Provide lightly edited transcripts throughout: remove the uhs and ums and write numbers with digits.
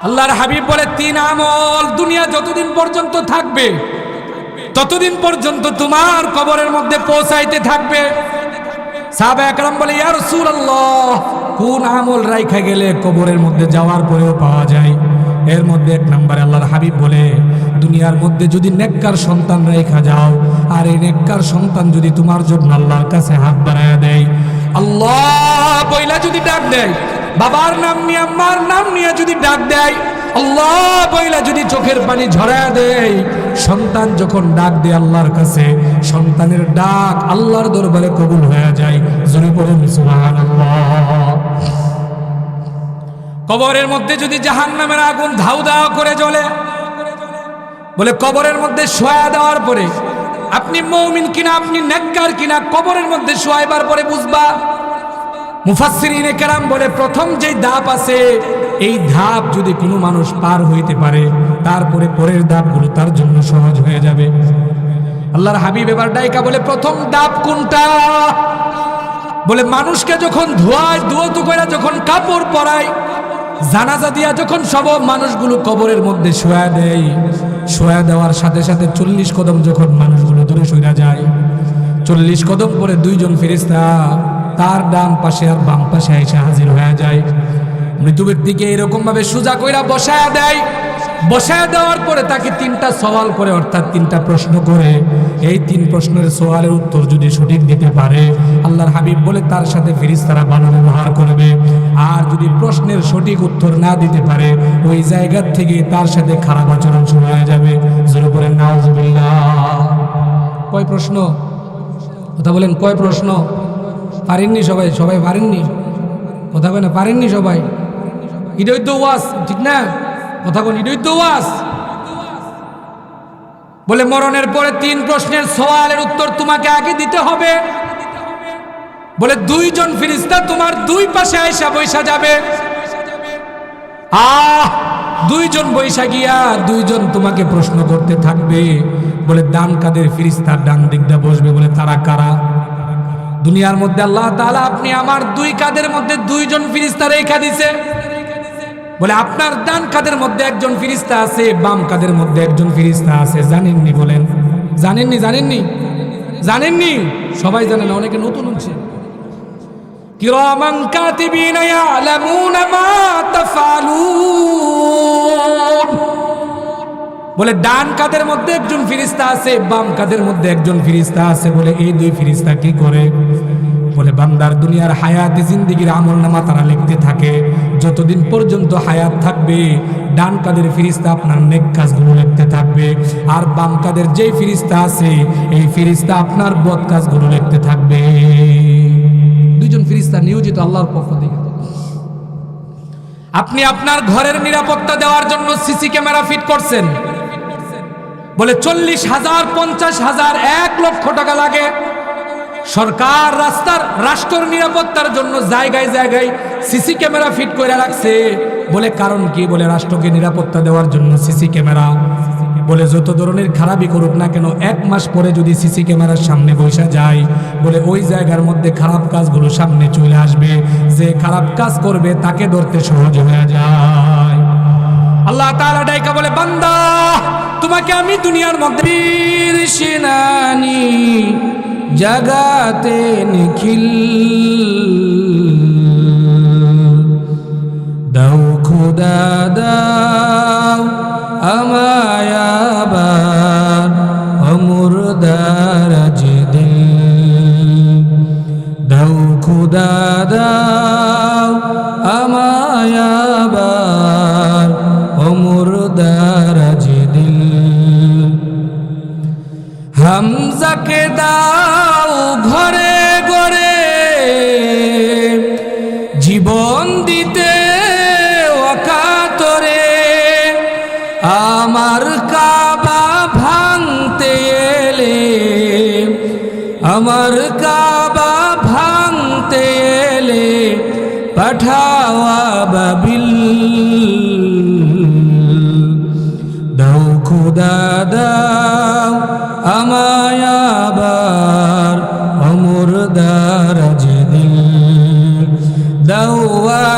আল্লাহর হাবিব বলে 3 আমল দুনিয়া যতদিন পর্যন্ত থাকবে ততদিন পর্যন্ত তোমার কবরের মধ্যে পৌঁছাইতে থাকবে। সাহাবা একরাম বলে ইয়া রাসূলুল্লাহ, কোন আমল রাইখা গেলে কবরের মধ্যে যাওয়ার পরেও পাওয়া যায়? এর মধ্যে 1 নম্বরে আল্লাহর হাবিব বলে, দুনিয়ার মধ্যে যদি নেককার সন্তান রেখা যাও, আর এই নেককার সন্তান যদি তোমার জন্য আল্লাহর কাছে হাত বাড়ায়া দেয়, আল্লাহ বইলা যদি ডাক দেয়, বাবার নাম নিয়ে আম্মার নাম নিয়ে যদি ডাক দেয়, আল্লাহ বইলা যদি চোখের পানি ঝরায়া দেয়, সন্তান যখন ডাক দেয় আল্লাহর কাছে, সন্তানের ডাক আল্লাহর দরবারে কবুল হয়ে যায়। জোরে পড়ুন সুবহানাল্লাহ। কবরের মধ্যে যদি জাহান্নামের আগুন ধাউ ধাউ করে জ্বলে, বলে কবরের মধ্যে শোয়া দেওয়ার পরে আপনি মুমিন কিনা, আপনি নেককার কিনা, কবরের মধ্যে শোয়াইবার পরে বুঝবা। মুফাসসিরিনে কেরাম বলে, প্রথম যে ধাপ আছে, এই ধাপ যদি কোনো মানুষ পার হইতে পারে, তারপরে পরের ধাপগুলো তার জন্য সহজ হয়ে যাবে। আল্লাহর হাবিব এবার ডাইকা বলে, প্রথম ধাপ কোনটা? বলে মানুষকে যখন ধোয়ায়, ধুয়ো করে যখন কাপড় পরায়, জানাজা দিয়া যখন সব মানুষগুলো কবরের মধ্যে শোয়া দেয়, শোয়া দেওয়ার সাথে সাথে 40 কদম যখন মানুষগুলো দূরে সইরা যায়, 40 কদম পরে 2 জন ফেরেশতা তার ডান পাশে আর বাম পাশে এসে হাজির হয়ে যায়। মৃত ব্যক্তিকে এরকম ভাবে সোজা কইরা বসায়া দেয়। বসায়া দেওয়ার পরে তাকে 3টা সওয়াল করে, অর্থাৎ 3টা প্রশ্ন করে। এই 3 প্রশ্নের সওয়ালের উত্তর যদি সঠিক দিতে পারে, আল্লাহর হাবিব বলে তার সাথে ফেরেশতারা ভালো ব্যবহার করবে। আর যদি প্রশ্নের সঠিক উত্তর না দিতে পারে, ওই জায়গা থেকে তার সাথে খারাপ আচরণ শুরু হয়ে যাবে। জোরে বলেন নাউজুবিল্লাহ। কয় প্রশ্ন? কথা বলেন, কয় প্রশ্ন? পারেননি সবাই? সবাই পারেননি? কথা বলে না, পারেননি সবাই? এটাই তো ওয়াজ, ঠিক না? কথা বলেন, এটাই তো ওয়াজ। বলে মরণের পরে 3 প্রশ্নের সওয়ালের উত্তর তোমাকে আগে দিতে হবে। বলে 2 জন ফেরেশতা তোমার 2 পাশে আয়েশা বৈশা যাবে। 2 জন বৈশা গিয়া 2 জন তোমাকে প্রশ্ন করতে থাকবে। বলে ডান কাদের ফেরেশতা ডান দিকটা বসবে। বলে তারা কারা? দুনিয়ার মধ্যে আল্লাহ তাআলা আপনি আমার 2 কাদের মধ্যে 2 জন ফেরেশতা রেখা দিয়েছে। বলে আপনার ডান কাদের মধ্যে 1 জন ফেরেশতা আছে, বাম কাদের মধ্যে 1 জন ফেরেশতা আছে। জানেননি? বলেন জানেননি? জানেননি? জানেননি? সবাই জানে না, অনেকে নতুন হচ্ছে। কিরামান কাতিবিনা ইয়ালামুনা মা তাফআলুন। বলে ডান কাদের মধ্যে 1 জন ফেরেশতা আছে, বাম কাদের মধ্যে 1 জন ফেরেশতা আছে। বলে এই 2 ফেরেশতা কি করে? বলে বান্দার দুনিয়ার হায়াতে জিন্দেগির আমলনামা তারা লিখতে থাকে। যতদিন পর্যন্ত হায়াত থাকবে, ডান কাদের ফেরেশতা আপনার নেক কাজগুলো লিখতে থাকবে, আর বাম কাদের যেই ফেরেশতা আছে, এই ফেরেশতা আপনার বদ কাজগুলো লিখতে থাকবে। 2 জন ফেরেশতা নিয়োজিত আল্লাহর পক্ষ থেকে। আপনি আপনার ঘরের নিরাপত্তা দেওয়ার জন্য সিসি ক্যামেরা ফিট করছেন। বলে 40,000, 50,000, 1 লক্ষ টাকা লাগে। সরকার রাষ্ট্রের নিরাপত্তার জন্য জায়গায় জায়গায় সিসি ক্যামেরা ফিট করে রাখছে। বলে কারণ কি? বলে রাষ্ট্রকে নিরাপত্তা দেওয়ার জন্য সিসি ক্যামেরা। বলে যত ধরনের খারাপই করুক না কেন, 1 মাস পরে যদি সিসি ক্যামেরার সামনে বসে যায়, বলে ওই জায়গার মধ্যে খারাপ কাজগুলো সামনে চলে আসবে। যে খারাপ কাজ করবে তাকে ধরতে সহজ হয়ে যায়। আল্লাহ তাআলা ডাইকা বলে, বান্দা তোমাকে আমি দুনিয়ার মধ্যে শিনানি জাগাতে নিখিল দাও খোদা দাও আমায় আবার অমর দারাজ দিল। দাও খোদা দাও আমায় আবার অমর দারাজ দিল। হামজাকে দাও ঘরে ঘরে জীবন দিতে অকাতরে। আমার কাবা ভাঙতে এলে, আমার কাবা ভাঙতে এলে পাঠাও আবাবিল। দাও খোদা দাও আমায় আবার অমর দারাজ দিল। দাও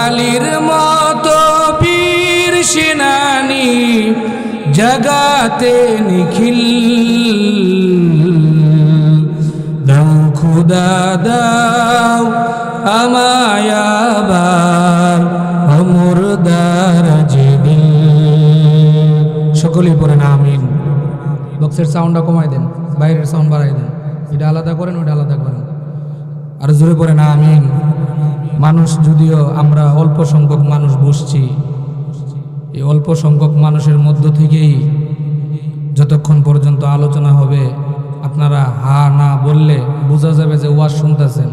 আলীর মতো বীর নানি জগাতে নিখিল দাও খুদা দাও আমায় আবার অমরদার যেদিন। সকলেই পড়েন আমিন। বক্সের সাউন্ডটা কমাই দেন, বাইরের সাউন্ড বাড়াই দেন, এটা আলাদা করেন ওটা আলাদা করেন, আর জোরে পড়েন আমিন। মানুষ যদিও আমরা অল্প সংখ্যক মানুষ বসছি, এই অল্প সংখ্যক মানুষের মধ্য থেকেই যতক্ষণ পর্যন্ত আলোচনা হবে আপনারা হা না বললে বোঝা যাবে যে ওয়াজ শুনতেছেন।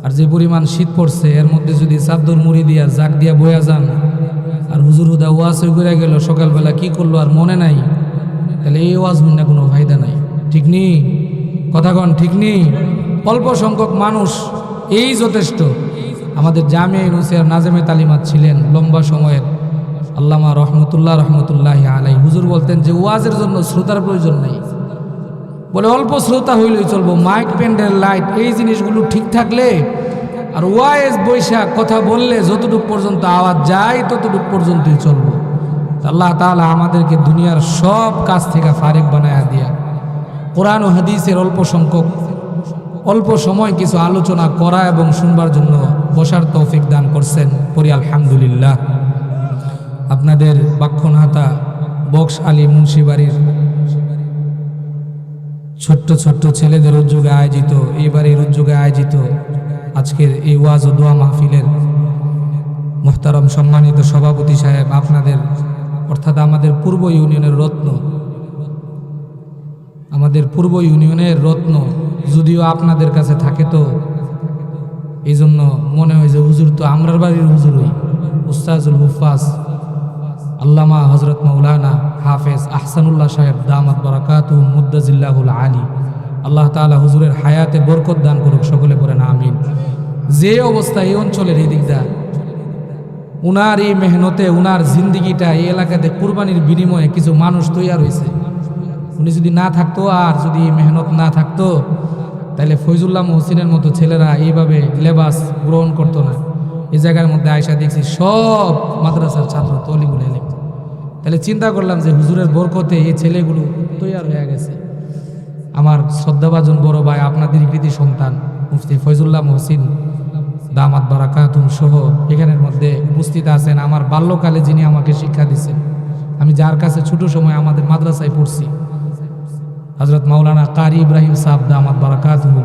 আর যে পরিমাণ শীত পড়ছে এর মধ্যে যদি চাদর মুড়ি দিয়া জাক দিয়া বয়া যান আর হুজুর হুদা ওয়াজ হয়ে গেল সকালবেলা কি করলো আর মনে নাই, তাহলে এই ওয়াজ না কোনো ফায়দা নাই। ঠিক নেই কথা কন, ঠিক নেই? অল্প সংখ্যক মানুষ এই যথেষ্ট। আমাদের জামিয়া নুসিয়ার নাজেমে তালিমাত ছিলেন লম্বা সময়ের আল্লামা রহমতুল্লাহ আলাই। হুজুর বলতেন যে ওয়াজের জন্য শ্রোতার প্রয়োজন নেই, বলে অল্প শ্রোতা হইলেই চলবো, মাইক প্যান্ডেল লাইট এই জিনিসগুলো ঠিক থাকলে আর ওয়াইজ বৈশাখ কথা বললে যতটুকু পর্যন্ত আওয়াজ যায় ততটুকু পর্যন্তই চলবো। আল্লাহ তাআলা আমাদেরকে দুনিয়ার সব কাজ থেকে ফারেক বানায়া দিয়া কোরআন ও হাদিসের অল্প সময় কিছু আলোচনা করা এবং শুনবার জন্য বসার তৌফিক দান করছেন। পড়ি আলহামদুলিল্লাহ। আপনাদের বাক্ষণহাতা বক্স আলী মুন্সিবাড়ির ছোট্ট ছোট্ট ছেলেদের উদ্যোগে আয়োজিত, এইবারের উদ্যোগে আয়োজিত আজকের এই ওয়াজ ও দোয়া মাহফিলের মোহতারম সম্মানিত সভাপতি সাহেব, আপনাদের অর্থাৎ আমাদের পূর্ব ইউনিয়নের রত্ন যদিও আপনাদের কাছে থাকে, তো এই জন্য মনে হয় যে হুজুর তো আমরার বাড়ির হুজুরই, উস্তাজুল হুফাজ আল্লামা হজরত মৌলানা হাফেজ আহসানুল্লাহ সাহেব দামাত বারাকাতুহু মুদ্দাজিল্লাহুল আলী। আল্লাহ তাআলা হুজুরের হায়াতে বরকত দান করুক, সকলে পড়েন আমিন। যে অবস্থা এই অঞ্চলের এই দিকটা, উনার এই মেহনতে উনার জিন্দিগিটা এই এলাকাতে কুরবানির বিনিময়ে কিছু মানুষ তৈরি হয়েছে। উনি যদি না থাকতো আর যদি এই মেহনত না থাকতো তাহলে ফৈজুল্লাহ মহসিনের মতো ছেলেরা এইভাবে লেবাস গ্রহণ করতো না। এই জায়গার মধ্যে আয়সা দেখছি সব মাদ্রাসার ছাত্র তলিবুল এলেম। তাহলে চিন্তা করলাম যে হুজুরের বরকতে এই ছেলেগুলো তৈরি হয়ে গেছে। আমার শ্রদ্ধাভাজন বড় ভাই, আপনাদের কৃতি সন্তান মুফতি ফৈজুল্লাহ মহসিন দামাত বারাকাতুহু সহ এখানের মধ্যে উপস্থিত আছেন। আমার বাল্যকালে যিনি আমাকে শিক্ষা দিচ্ছেন, আমি যার কাছে ছোট সময় আমাদের মাদ্রাসায় পড়ছি, হযরত মাওলানা কারি ইব্রাহিম সাহেব দামাত বারাকাতুহু।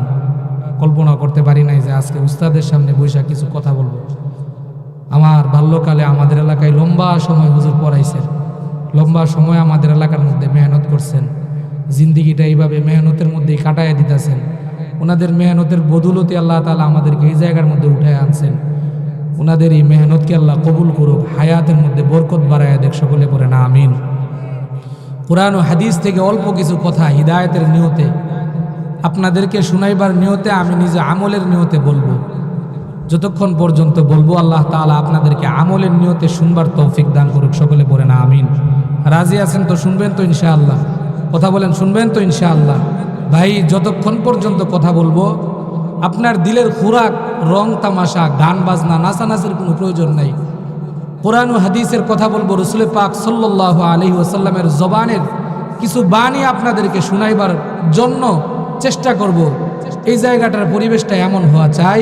কল্পনা করতে পারি নাই যে আজকে উস্তাদের সামনে বৈশা কিছু কথা বলবো। আমার বাল্যকালে আমাদের এলাকায় লম্বা সময় হুজুর পড়াইছেন, লম্বা সময় আমাদের এলাকার মধ্যে মেহনত করছেন, জিন্দিগিটা এইভাবে মেহনতের মধ্যেই কাটাইয়া দিতেছেন। ওনাদের মেহনতের বদৌলতে আল্লাহ তাআলা আমাদেরকে এই জায়গার মধ্যে উঠায় আনছেন। ওনাদের এই মেহনতকে আল্লাহ কবুল করুক, হায়াতের মধ্যে বরকত বাড়াইয়া দেখ, সকলে পড়ে না আমিন। কোরআন ও হাদিস থেকে অল্প কিছু কথা হিদায়াতের নিয়তে আপনাদেরকে শুনাইবার নিয়তে, আমি নিজে আমলের নিয়তে বলবো। যতক্ষণ পর্যন্ত বলবো আল্লাহ তাআলা আপনাদেরকে আমলের নিয়তে শুনবার তৌফিক দান করুক, সকলে পড়ে না আমিন। রাজি আছেন তো? শুনবেন তো ইনশাআল্লাহ? কথা বলেন, শুনবেন তো ইনশাআল্লাহ? ভাই, যতক্ষণ পর্যন্ত কথা বলবো আপনার দিলের খুরাক রং তামাশা গান বাজনা নাচানাচের কোনো প্রয়োজন নাই। কোরআন ও হাদিসের কথা বলবো, রাসূল পাক সাল্লাল্লাহু আলাইহি ওয়াসাল্লামের জবানের কিছু বাণী আপনাদেরকে শুনাইবার জন্য চেষ্টা করব। এই জায়গাটার পরিবেশটা এমন হওয়া চাই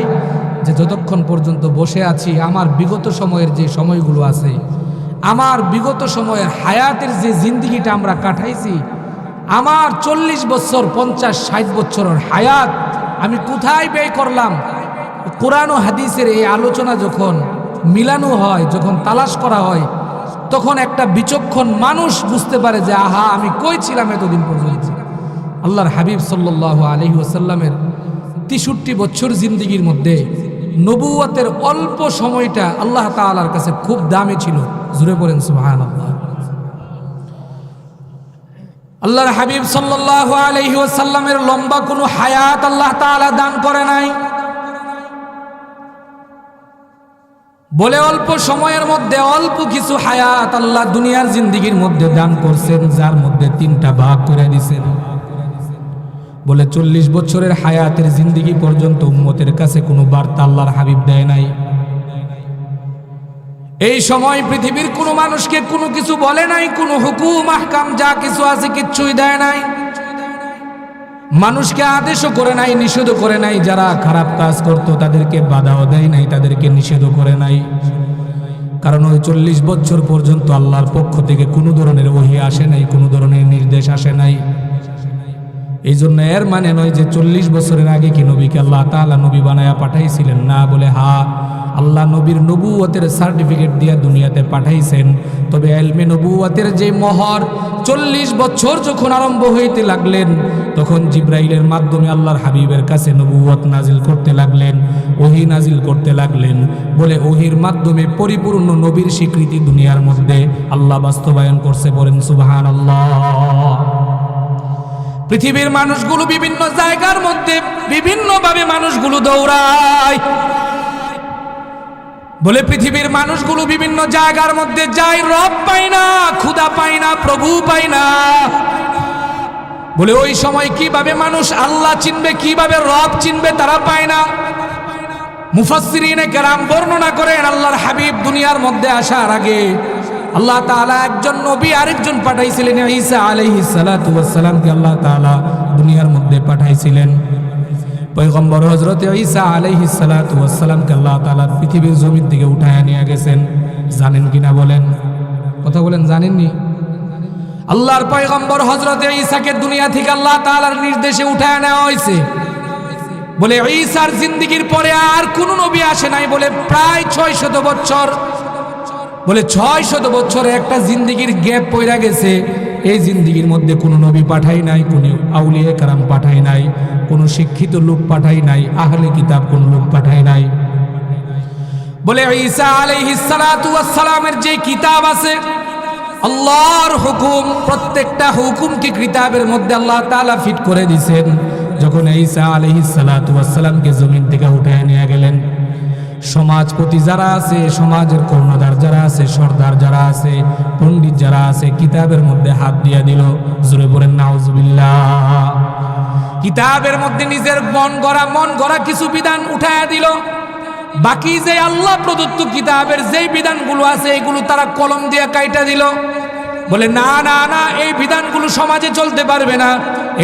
যে যতক্ষণ পর্যন্ত বসে আছি আমার বিগত সময়ের যে সময়গুলো আছে, আমার বিগত সময়ের হায়াতের যে জিন্দিগিটা আমরা কাটাইছি, আমার 40 বছর 50-60 বছরের হায়াত আমি কোথায় ব্যয় করলাম। কোরআন ও হাদিসের এই আলোচনা যখন মিলানো হয়, যখন তালাশ করা হয়, তখন একটা বিচক্ষণ মানুষ বুঝতে পারে যে আহা, আমি কই ছিলাম এতদিন পর্যন্ত। আল্লাহর হাবিব সাল্লাল্লাহু আলাইহি ওয়াসাল্লামের 63 বছর জিন্দিগির মধ্যে নবুয়তের অল্প সময়টা আল্লাহ তাআলার কাছে খুব দামি ছিল। জুড়ে পড়েন সুবহানাল্লাহ। আল্লাহর হাবিব সাল্লাল্লাহু আলাইহি ওয়াসাল্লামের লম্বা কোনো হায়াত আল্লাহ তাআলা দান করে নাই, বলে অল্প সময়ের মধ্যে অল্প কিছু হায়াত আল্লাহ দুনিয়ার জিন্দিগির মধ্যে দান করছেন, যার মধ্যে 3টা ভাগ করে দিয়েছেন। বলে 40 বছরের হায়াতের জিন্দিগি পর্যন্ত উম্মতের কাছে কোনো বার্তা আল্লাহর হাবিব দেয় নাই। এই সময় পৃথিবীর কোনো মানুষকে কোনো কিছু বলে নাই, কোনো হুকুম আহকাম যা কিছু আছে কিচ্ছুই দেয় নাই, মানুষকে আদেশও করে নাই, নিষেধও করে নাই। যারা খারাপ কাজ করত তাদেরকে বাধাও দেয় নাই, তাদেরকে নিষেধও করে নাই। কারণ ওই 40 বছর পর্যন্ত আল্লাহর পক্ষ থেকে কোনো ধরনের ওহী আসে নাই, কোনো ধরনের নির্দেশ আসে নাই। এই জন্য এর মানে নয় যে 40 বছরের আগে কি নবীকে আল্লাহ তাআলা নবী বানায়া পাঠাইছিলেন না, বলে হা, আল্লাহ নবীর নবুয়তের সার্টিফিকেট দিয়ে দুনিয়াতে পাঠাইছেন। তবে ইলমে নবুয়তের যে মোহর 40 বছর যখন আরম্ভ হইতে লাগলেন, তখন জিব্রাইলের মাধ্যমে আল্লাহর হাবিবের কাছে নবুয়ত নাজিল করতে লাগলেন, ওহী নাজিল করতে লাগলেন। বলে ওহীর মাধ্যমে পরিপূর্ণ নবীর স্বীকৃতি দুনিয়ার মধ্যে আল্লাহ বাস্তবায়ন করছে। বলেন সুবহানাল্লাহ। পৃথিবীর মানুষগুলো বিভিন্ন জায়গার মধ্যে বিভিন্নভাবে মানুষগুলো দৌড়ায়। বলে পৃথিবীর মানুষগুলো বিভিন্ন জায়গার মধ্যে যায়, রব পায় না, খুদা পায় না, প্রভু পায় না। বলে ওই সময় কিভাবে মানুষ আল্লাহ চিনবে, কিভাবে রব চিনবে, তারা পায় না। মুফাসসিরিনে কেরাম বর্ণনা করেন, আল্লাহর হাবিব দুনিয়ার মধ্যে আসার আগে আল্লাহ তাআলা একজন নবী আরেকজন পাঠাইছিলেন, ঈসা আলাইহিস সালাতু ওয়াস সালামকে আল্লাহ তাআলা দুনিয়ার মধ্যে পাঠাইছিলেন। পয়গম্বর হযরত ঈসা আলাইহিস সালাতু ওয়াস সালামকে আল্লাহ তাআলা পৃথিবীর জমিন থেকে উঠায় নিয়ে গেছেন। জানেন কিনা বলেন? কথা বলেন, জানেননি? আল্লাহর পয়গম্বর হযরত ঈসাকে দুনিয়া থেকে আল্লাহ তাআলার নির্দেশে উঠায় নেওয়া হয়েছে। বলে ঈসার জিন্দেগির পরে আর কোন নবী আসে নাই, বলে প্রায় 600 বছর। বলে 600 বছরে একটা জিন্দেগির গ্যাপ পড়ে গেছে। এই জিন্দেগির মধ্যে কোনো নবী পাঠাই নাই, কোনো আউলিয়া কেরাম পাঠাই নাই, কোনো শিক্ষিত লোক পাঠাই নাই, আহলে কিতাব কোনো লোক পাঠাই নাই। বলে ঈসা আলাইহিস সালাতু ওয়াস সালামের যে কিতাব আছে, আল্লাহর হুকুম, প্রত্যেকটা হুকুমকে কিতাবের মধ্যে আল্লাহ তাআলা ফিট করে দিয়েছেন। যখন ঈসা আলাইহিস সালাতু ওয়াস সালামকে জমিন থেকে উঠায় নিয়ে গেলেন, সমাজপতি যারা আছে, সমাজের কর্ণধার যারা আছে, সর্দার যারা আছে, পণ্ডিত যারা আছে, কিতাবের মধ্যে হাত দিয়া দিল। জোরে বলেন নাউজুবিল্লাহ। কিতাবের মধ্যে নিজের মন গড়া কিছু বিধান উঠায়া দিল। বাকি যে আল্লাহ প্রদত্ত কিতাবের যেই বিধানগুলো আছে, এগুলো তারা কলম দিয়ে কাইটা দিল। বলে না না না, এই বিধানগুলো সমাজে চলতে পারবে না,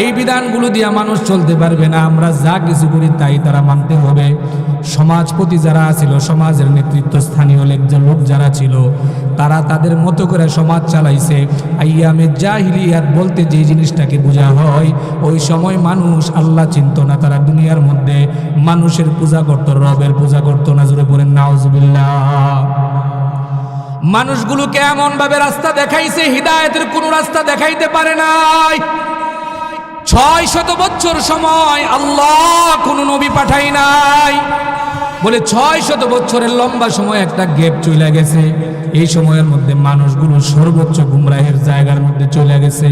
এই বিধানগুলো দিয়ে মানুষ চলতে পারবে না, আমরা যা কিছু করি তাই তারা মানতে হবে। সমাজপতি যারা ছিল, সমাজের নেতৃত্ব স্থানীয় লোক যারা ছিল, তারা তাদের মতো করে সমাজ চালাইছে। আইয়ামে জাহিলিয়াত বলতে যে জিনিসটাকে বোঝা হয়, ওই সময় মানুষ আল্লাহ চিনত না, তারা দুনিয়ার মধ্যে মানুষের পূজা করত, রবের পূজা করত না। জোরে বলেন নাউজুবিল্লাহ। মানুষগুলোকে এমন ভাবে রাস্তা দেখাইছে, হিদায়াতের কোন রাস্তা দেখাইতে পারে নাই। 600 বছর সময় আল্লাহ কোন নবী পাঠাই নাই। বলে 600 বছরের লম্বা সময় একটা গ্যাপ চলে গেছে। এই সময়ের মধ্যে মানুষগুলো সর্বোচ্চ গুমরাহের জায়গার মধ্যে চলে গেছে।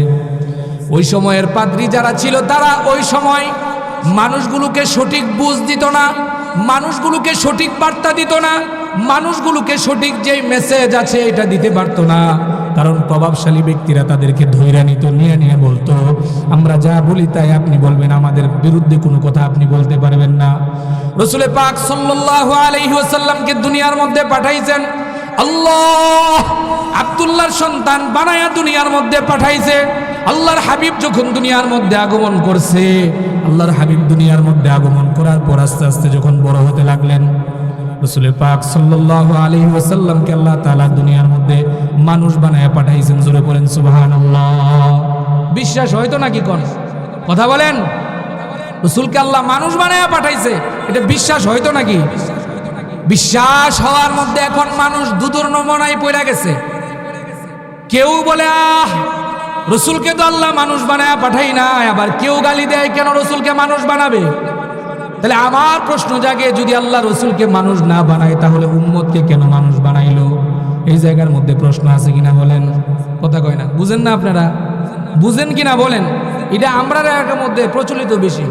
ওই সময়ের পাদ্রী যারা ছিল, তারা ওই সময় মানুষগুলোকে সঠিক বুঝ দিত না, মানুষগুলোকে সঠিক বার্তা দিত না, মানুষগুলোকে সঠিক যে মেসেজ আছে এটা দিতে পারতো না। কারণ প্রভাবশালী ব্যক্তিরা তাদেরকে ধইরা নিত, নিয়ে বলতো, আমরা যা বলি তাই আপনি বলবেন, আমাদের বিরুদ্ধে কোনো কথা আপনি বলতে পারবেন না। রাসূল পাক সাল্লাল্লাহু আলাইহি ওয়াসাল্লামকে দুনিয়ার মধ্যে পাঠাইছেন আল্লাহ, আব্দুল্লাহর সন্তান বানায়া দুনিয়ার মধ্যে পাঠাইছে। আল্লাহর হাবিব যখন দুনিয়ার মধ্যে আগমন করছে, আল্লাহর হাবিব দুনিয়ার মধ্যে আগমন করার পর আস্তে আস্তে যখন বড় হতে লাগলেন, রাসূল পাক সাল্লাল্লাহু আলাইহি ওয়াসাল্লামকে আল্লাহ তাআলা দুনিয়ার মধ্যে মানুষ বানায়া পাঠাইছেন। জোরে বলেন সুবহানাল্লাহ। বিশ্বাস হয়তো নাকি? কোন কথা বলেন? রাসূলকে আল্লাহ মানুষ বানায়া পাঠাইছে, এটা বিশ্বাস হয়তো নাকি? বিশ্বাস হওয়ার মধ্যে এখন মানুষ দুধুর নমুনায় পড়ে গেছে। কেউ বলে রাসূলকে তো আল্লাহ মানুষ বানায়া পাঠাই না, আবার কেউ গালি দেয় কেন রাসূলকে মানুষ বানাবে। তাহলে আমার প্রশ্ন জাগে, যদি আল্লাহ রসুলকে মানুষ না বানায় তাহলে উম্মতকে কেন মানুষ বানাইলো? এই জায়গার মধ্যে প্রশ্ন আছে কিনা বলেন? কথা কয় না, বুঝেন না আপনারা? বুঝেন কিনা বলেন? এটা আমরা এর মধ্যে প্রচলিত বেশি।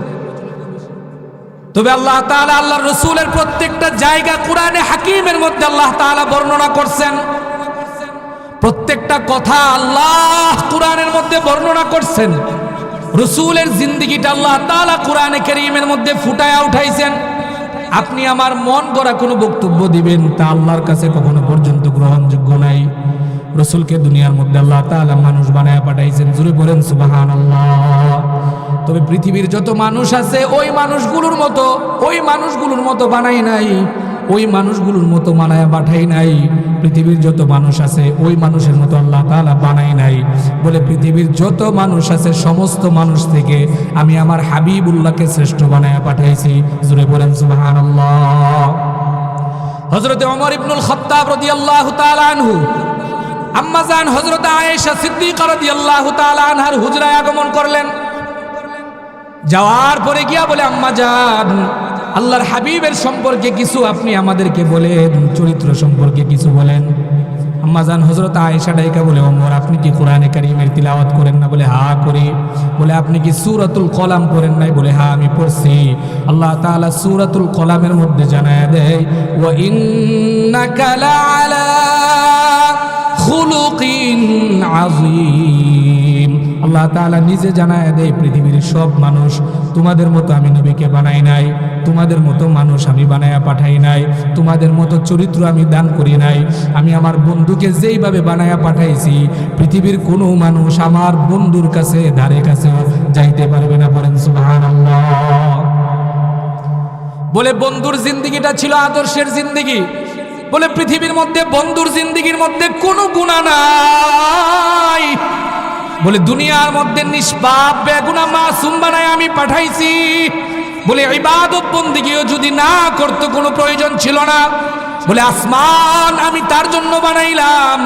তবে আল্লাহ তাআলা আল্লাহর রসুলের প্রত্যেকটা জায়গা কোরআনে হাকিমের মধ্যে আল্লাহ তাআলা বর্ণনা করছেন। প্রত্যেকটা কথা আল্লাহ কোরআনের মধ্যে বর্ণনা করছেন। রসুলের জিন্দেগিটা আল্লাহ তাআলা কোরআনে কারীমের মধ্যে ফুটায়া উঠাইছেন। আপনি আমার মন গড়া কোনো বক্তব্য দিবেন, তা আল্লাহর কাছে কখনো পর্যন্ত গ্রহণ রসুলকে দুনিয়ার মধ্যে আল্লাহ তাআলা মানুষ বানায় পাঠাইছেন। জুড়ে বলেন সুবহানাল্লাহ। তবে পৃথিবীর যত মানুষ আছে ওই মানুষগুলোর মতো বানাই নাই, ওই মানুষগুলোর মতো বানায় পাঠাই নাই। পৃথিবীর যত মানুষ আছে ওই মানুষের মতো আল্লাহ তাআলা বানাই নাই। বলে পৃথিবীর যত মানুষ আছে সমস্ত মানুষ থেকে আমি আমার হাবিবুল্লাহকে শ্রেষ্ঠ বানায় পাঠাইছি। জুড়ে বলেন সুবহানাল্লাহ। হযরত ওমর ইবনুল খাত্তাব রাদিয়াল্লাহু তাআলা আনহু আম্মা জান হযরত আয়েশা সিদ্দিকা রাদিয়াল্লাহু তাআলা আনহার হুজরায় আগমন করলেন। যাওয়ার পরে গিয়া বলে, আম্মা জান, আল্লাহর হাবিবের সম্পর্কে কিছু আপনি আমাদেরকে বলেন, চরিত্র সম্পর্কে কিছু বলেন। আম্মা জান হযরত আয়েশা ডাইকা বলে, ওমর আপনি কি কোরআনে কারীমের তিলাওয়াত করেন না? বলে হ্যাঁ করি। বলে আপনি কি সূরাতুল কলাম পড়েন নাই? বলে হ্যাঁ আমি পড়ছি। আল্লাহ তাআলা সূরাতুল কলামের মধ্যে জানায়া দেয়, ওয়া ইন্নাকা লাআলা খুলুকিন আযীম। আল্লাহ তাআলা নিজে জানায়া দেয় পৃথিবীর সব মানুষ তোমাদের মতো আমি নবীকে বানাই নাই, তোমাদের মতো মানুষ আমি বানায়া পাঠাই নাই, তোমাদের মতো চরিত্র আমি দান করি নাই। আমি আমার বন্ধুকে যেইভাবে বানায়া পাঠাইছি পৃথিবীর কোনো মানুষ আমার বন্ধুর কাছে ধারে কাছেও যাইতে পারবে না। বলেন সুবহানাল্লাহ। বলে বন্ধুর জিন্দেগিটা ছিল আদর্শের জিন্দেগি। বলে পৃথিবীর মধ্যে বন্ধুর জিন্দেগির মধ্যে কোনো গুনাহ নাই। বলে দুনিয়ার মধ্যে নিষ্পাপ বেগুনা মাসুম বানায় আমি পাঠাইছি। বলে ইবাদত বন্দেগীও যদি না করতে কোনো প্রয়োজন ছিল না। বলে আসমান আমি তার জন্য বানাইলাম,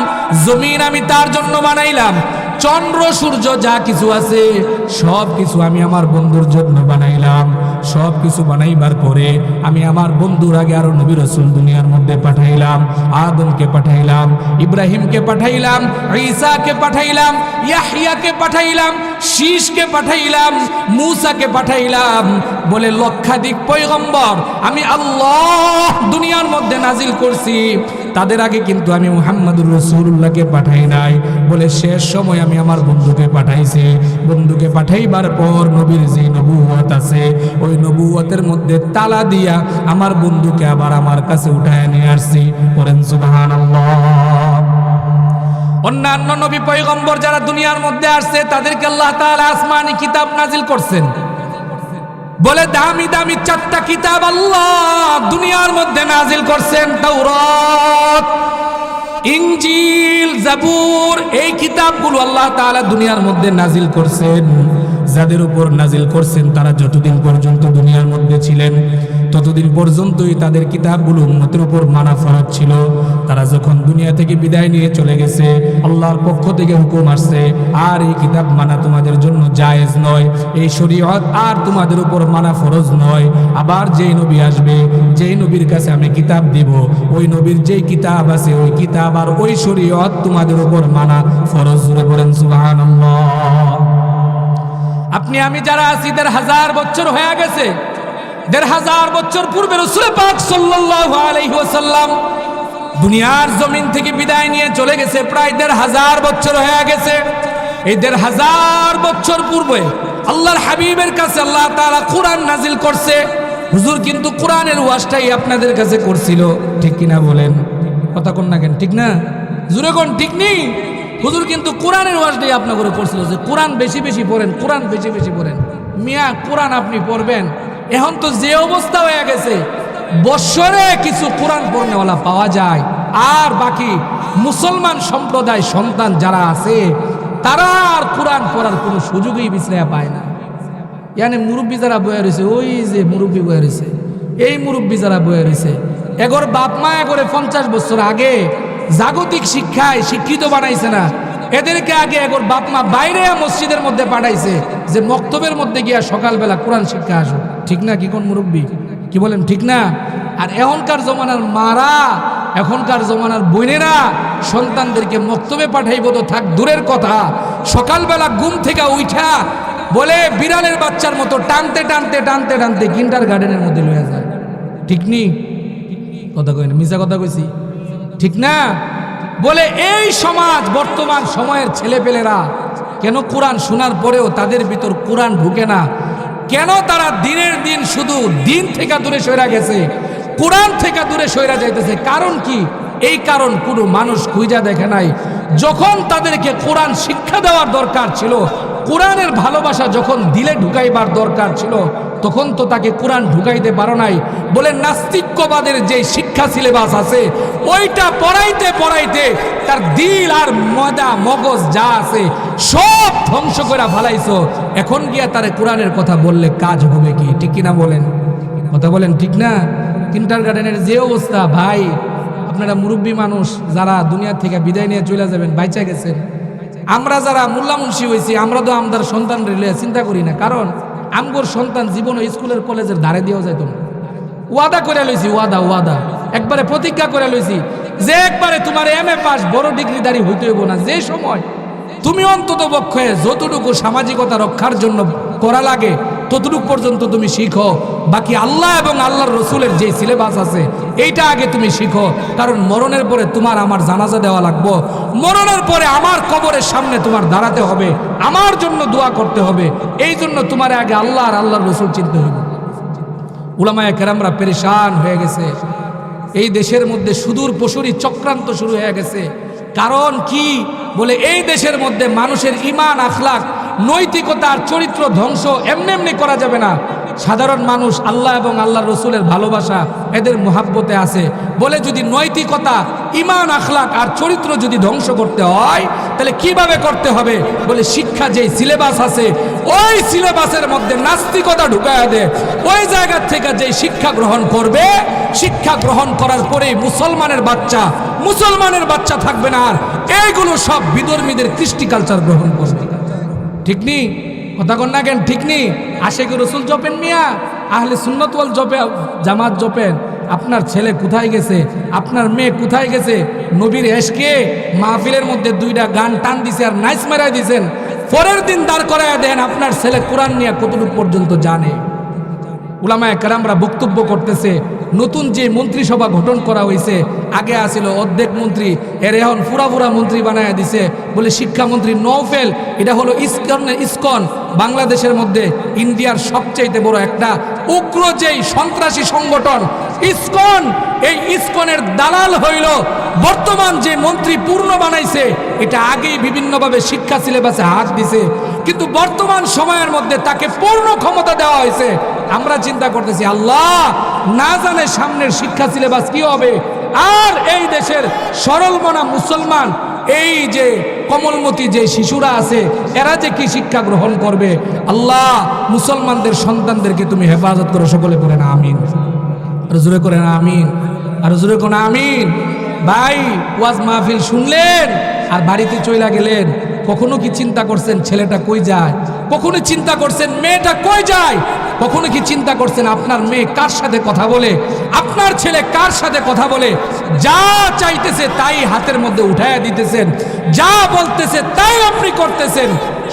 জমিন আমি তার জন্য বানাইলাম, চন্দ্র সূর্য যা কিছু আছে সব কিছু আমি আমার বন্ধুর জন্য বানাইলাম। সব কিছু বানাইবার পরে আমি আমার বন্ধুর আগে আরো নবী রাসূল দুনিয়ার মধ্যে পাঠাইলাম। আদমকে পাঠাইলাম, ইব্রাহিমকে পাঠাইলাম, ঈসাকে পাঠাইলাম, ইয়াহইয়াকে পাঠাইলাম, শীষকে পাঠাইলাম, মূসাকে পাঠাইলাম। বলে লক্ষাধিক পয়গম্বর আমি আল্লাহ দুনিয়ার মধ্যে নাজিল করছি। তাদের আগে কিন্তু আমি মুহাম্মদুর রাসূলুল্লাহকে পাঠাই নাই। বলে শেষ সময় আমি আমার বন্ধুকে পাঠাইছি। বন্ধুকে পাঠাইবার পর নবীর যে নবুয়ত আছে ওই নবুয়তের মধ্যে তালা দিয়া আমার বন্ধুকে আবার আমার কাছে উঠায় নিয়ে আসছি। বলেন সুবহানাল্লাহ। অন্যান্য নবী পয়গম্বর যারা দুনিয়ার মধ্যে আসছে তাদেরকে আল্লাহ তাআলা আসমানি কিতাব নাজিল করছেন। বলে দামি দামি 4টা কিতাব আল্লাহ দুনিয়ার মধ্যে নাজিল করছেন। তাওরাত, ইনজিল, জাবুর, এই কিতাবগুলো আল্লাহ তাআলা দুনিয়ার মধ্যে নাজিল করছেন। যাদের উপর নাজিল করছেন তারা যতদিন পর্যন্ত দুনিয়ার মধ্যে ছিলেন ততদিন পর্যন্তই তাদের কিতাবগুলো উম্মতের উপর মানা ফরজ ছিল। তারা যখন দুনিয়া থেকে বিদায় নিয়ে চলে গেছে আল্লাহর পক্ষ থেকে হুকুম আসছে, আর এই কিতাব মানা তোমাদের জন্য জায়েজ নয়, এই শরীয়ত আর তোমাদের উপর মানা ফরজ নয়। আবার যেই নবী আসবে, যেই নবীর কাছে আমি কিতাব দিব, ওই নবীর যেই কিতাব আছে ওই কিতাব আর ওই শরীয়ত তোমাদের উপর মানা ফরজ। জোরে বলেন সুবহানাল্লাহ। আপনি আমি যারা আছি ১৫০০ বছর হয়ে গেছে, ১৫০০ বছর পূর্বে রাসূল পাক সাল্লাল্লাহু আলাইহি ওয়াসাল্লাম দুনিয়ার জমিন থেকে বিদায় নিয়ে চলে গেছে। প্রায় ১৫০০ বছর হয়ে গেছে। এই ১৫০০ বছর পূর্বে আল্লাহর হাবিবের কাছে আল্লাহ তাআলা কোরআন নাজিল করছে। হুজুর কিন্তু কোরআনের ওয়াজটাই আপনাদের কাছে করছিল, ঠিক কিনা বলেন? কথা কোন না কেন, ঠিক না? জুরে কোন ঠিক নেই? হুজুর কিন্তু কোরআনের ওয়াজটাই আপনার করে করছিল যে কোরআন বেশি বেশি পড়েন, কোরআন বেশি বেশি পড়েন। মিয়া কোরআন আপনি পড়বেন, এখন তো যে অবস্থা হয়ে গেছে বৎসরে কিছু কোরআন পড়নেওয়ালা পাওয়া যায়, আর বাকি মুসলমান সম্প্রদায় সন্তান যারা আছে তারা আর কোরআন পড়ার কোনো সুযোগই বিশ্লেয়া পায় না। ইয়ানি মুরব্বী যারা বয়ে রয়েছে, ওই যে মুরব্বী বয়ে রয়েছে, এই মুরব্বী যারা বয়ে রয়েছে, এগোর বাপ মা এগোরে 50 বছর আগে জাগতিক শিক্ষায় শিক্ষিত বানাইছে না, এদেরকে আগে এগোর বাপ মা বাইরে মসজিদের মধ্যে পাঠাইছে যে মক্তবের মধ্যে গিয়া সকালবেলা কোরআন শিক্ষা আসো, ঠিক না? কি কোন মুরব্বী কি বলেন, ঠিক না? আর এখনকার জমানার মারা, এখনকার জমানার বোনেরা সন্তানদেরকে মক্তবে পাঠাইব তো থাক দূরের কথা, সকালবেলা ঘুম থেকে উঠা বলে বিড়ালের বাচ্চার মতো টানতে টানতে টানতে টানতে কিন্ডারগার্টেনের মধ্যে লয়ে যায়, ঠিক নি? কথা কই না, মিছা কথা কইছি, ঠিক না? বলে এই সমাজ বর্তমান সময়ের ছেলেপেলেরা কেন কোরআন শোনার পরেও তাদের ভিতর কোরআন ঢুকে না? কেন তারা দিনের দিন শুধু দিন থেকে দূরে সরে গেছে, কোরআন থেকে দূরে সরে যাইতেছে? কারণ কি? এই কারণ কোনো মানুষ খুঁজা দেখে নাই। যখন তাদেরকে কোরআন শিক্ষা দেওয়ার দরকার ছিল, কোরআনের ভালোবাসা যখন দিলে ঢুকাইবার দরকার ছিল, তখন তো তাকে কোরআন ঢুকাইতে পারো নাই। বলে নাস্তিক্যবাদের যে শিক্ষা সিলেবাস আছে ওইটা পড়াইতে পড়াইতে তার দিল আর মগজ যা আছে সব ধ্বংস করে ফেলাইছো। এখন গিয়া তারে কোরআনের কথা বললে কাজ হবে কি? ঠিক কিনা বলেন? কথা বলেন ঠিক না? কিন্ডারগার্টেনের যে অবস্থা ভাই, আপনারা মুরব্বী মানুষ যারা দুনিয়া থেকে বিদায় নিয়ে চলে যাবেন, বাইচা গেছেন। আমরা যারা মোল্লা মুন্সি হয়েছি আমরা তো আমদার সন্তান রেলে চিন্তা করি না, কারণ আমগোর সন্তান জীবন স্কুলের কলেজের ধারে দিয়েও যাইত না। ওয়াদা করে লইছি, ওয়াদা একবারে প্রতিজ্ঞা করে লইছি যে একবারে তোমার MA পাস বড় ডিগ্রিধারী হইতে হইব না। যে সময় তুমি অন্তত পক্ষে যতটুকু সামাজিকতা রক্ষার জন্য করা লাগে ততটুকু পর্যন্ত তুমি শিখো, বাকি আল্লাহ এবং আল্লাহর রসুলের যে সিলেবাস আছে এইটা আগে তুমি শিখো। কারণ মরণের পরে তোমার আমার জানাজা দেওয়া লাগবে, মরণের পরে আমার কবরের সামনে তোমার দাঁড়াতে হবে, আমার জন্য দোয়া করতে হবে। এই জন্য তোমার আগে আল্লাহ আর আল্লাহর রসুল চিনতে হবে। উলামায়ে কেরামরা পেরেশান হয়ে গেছে। এই দেশের মধ্যে সুদূর পশুরি চক্রান্ত শুরু হয়ে গেছে। কারণ কি? বলে এই দেশের মধ্যে মানুষের ঈমান, আখলাক, নৈতিকতার চরিত্র ধ্বংস এমনি এমনি করা যাবে না। সাধারণ মানুষ আল্লাহ এবং আল্লাহর রসুলের ভালোবাসা এদের মুহাব্বতে আছে বলে যদি নৈতিকতা, ঈমান, আখলাক আর চরিত্র যদি ধ্বংস করতে হয় তাহলে কিভাবে করতে হবে? বলে শিক্ষা যেই সিলেবাস আছে ওই সিলেবাসের মধ্যে নাস্তিকতা ঢুকায়া দে। ওই জায়গা থেকে যেই শিক্ষা গ্রহণ করবে, শিক্ষা গ্রহণ করার পরেই মুসলমানের বাচ্চা থাকবে না, আর এইগুলো সব বিধর্মীদের কৃষ্টি কালচার গ্রহণ করবে। ঠিক নি? কথা কন না কেন? ঠিক নি? আশিকে রসুল জপেন মিয়া, আহলে সুন্নাত ওয়াল জামাত জপেন। আপনার ছেলে কোথায় গেছে? আপনার মেয়ে কোথায় গেছে? নবীর এশকে মাহফিলের মধ্যে 2টা গান টান দিছে আর নাইস মেরাই দিছেন, পরের দিন দাঁড় করায় দেন আপনার ছেলে কোরআন নিয়ে কতটুকু পর্যন্ত জানে। উলামায়ে কেরামরা বক্তব্য করতেছে নতুন যে মন্ত্রিসভা গঠন করা হয়েছে, আগে আসিল অর্ধেক মন্ত্রী, এর এখন পুরা মন্ত্রী বানায় দিছে। বলে শিক্ষামন্ত্রী নওফেল, এটা হলো ইসকন, বাংলাদেশের মধ্যে ইন্ডিয়ার সবচাইতে বড় একটা উগ্র যেই সন্ত্রাসী সংগঠন ইসকন। এই ইসকনের দালাল হইল বর্তমান যে মন্ত্রী পূর্ণ বানাইছে। এটা আগেই বিভিন্নভাবে শিক্ষা সিলেবাসে হাত দিছে, কিন্তু বর্তমান সময়ের মধ্যে তাকে পূর্ণ ক্ষমতা দেওয়া হয়েছে। আমরা চিন্তা করতেছি আল্লাহ না জানে সামনের শিক্ষা সিলেবাস কি হবে। আর এই দেশের সরল মনা মুসলমান, এই যে কমলমতি যে শিশুরা আছে এরা যে কি শিক্ষা গ্রহণ করবে। আল্লাহ মুসলমানদের সন্তানদেরকে তুমি হেফাজত করো। সকলে করে না আমিন, আর জোরে করে না আমিন, আর জোরে করে না আমিন। ভাই ওয়াজ মাহফিল শুনলেন আর বাড়িতে চলে গেলেন, কখনো কি চিন্তা করছেন ছেলেটা কই যায়? কখনো চিন্তা করছেন মেয়েটা কই যায়? কখনো কি চিন্তা করছেন আপনার মেয়ে কার সাথে কথা বলে, আপনার ছেলে কার সাথে কথা বলে? যা চাইতেছে তাই হাতের মধ্যে উঠাইয়া দিতেছেন, যা বলতেছে তাই আপনি করতেছেন।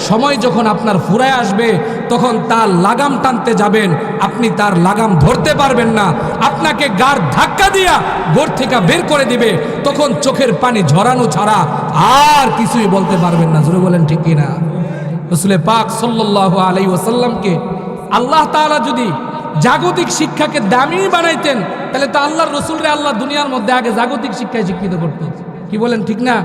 সময় যখন আপনার ফুরায় আসবে তখন তার লাগাম টানতে যাবেন, আপনি তার লাগাম ধরতে পারবেন না, আপনাকে গাড় ধাক্কা দিয়া ঘর থেকে বের করে দিবে। তখন চোখের পানি ঝরানো ছাড়া আর কিছুই বলতে পারবেন না। জোরে বলেন ঠিক কিনা? রাসূল পাক সাল্লাল্লাহু আলাইহি ওয়াসাল্লামকে আল্লাহ তাআলা যদি জাগতিক শিক্ষাকে দামি বানাইতেন তাহলে তো আল্লাহর রসুলরে আল্লাহ দুনিয়ার মধ্যে আগে জাগতিক শিক্ষায় শিক্ষিত করতো। কি বলেন ঠিক না?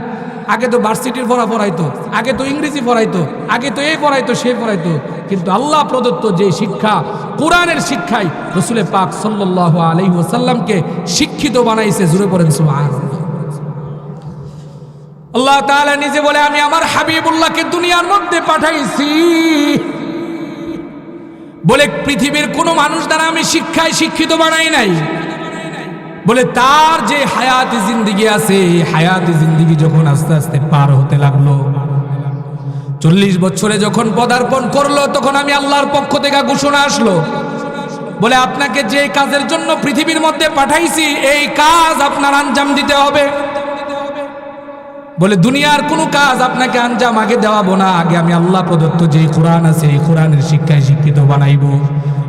আগে তো ভার্সিটির পড়াইতো, আগে তো ইংরেজি পড়াইতো, আগে তো এই পড়াইতো সে পড়াইতো, কিন্তু আল্লাহ প্রদত্ত যে শিক্ষা কোরআনের শিক্ষায় রাসূল পাক সাল্লাল্লাহু আলাইহি ওয়াসাল্লামকে শিক্ষিত বানাইছে। জোরে পড়েন সুবহানাল্লাহ। আল্লাহ তাআলা নিজে বলে আমি আমার হাবিবুল্লাহকে দুনিয়ার মধ্যে পাঠাইছি। বলে পৃথিবীর কোনো মানুষ দ্বারা আমি শিক্ষায় শিক্ষিত বানাই নাই। বলে তার যে হায়াতি জিন্দিগি আছে, হায়াতি জিন্দিগি যখন আস্তে আস্তে পার হতে লাগলো, 40 বছরে যখন পদার্পণ করলো, তখন আমি আল্লাহর পক্ষ থেকে ঘোষণা আসলো, বলে আপনাকে যে কাজের জন্য পৃথিবীর মধ্যে পাঠাইছি এই কাজ আপনার আঞ্জাম দিতে হবে। বলে দুনিয়ার কোনো কাজ আপনাকে আঞ্জাম আগে দেওয়াবো না, আগে আমি আল্লাহ প্রদত্ত যে কোরআন আছে এই কোরআনের শিক্ষায় শিক্ষিত বানাইবো।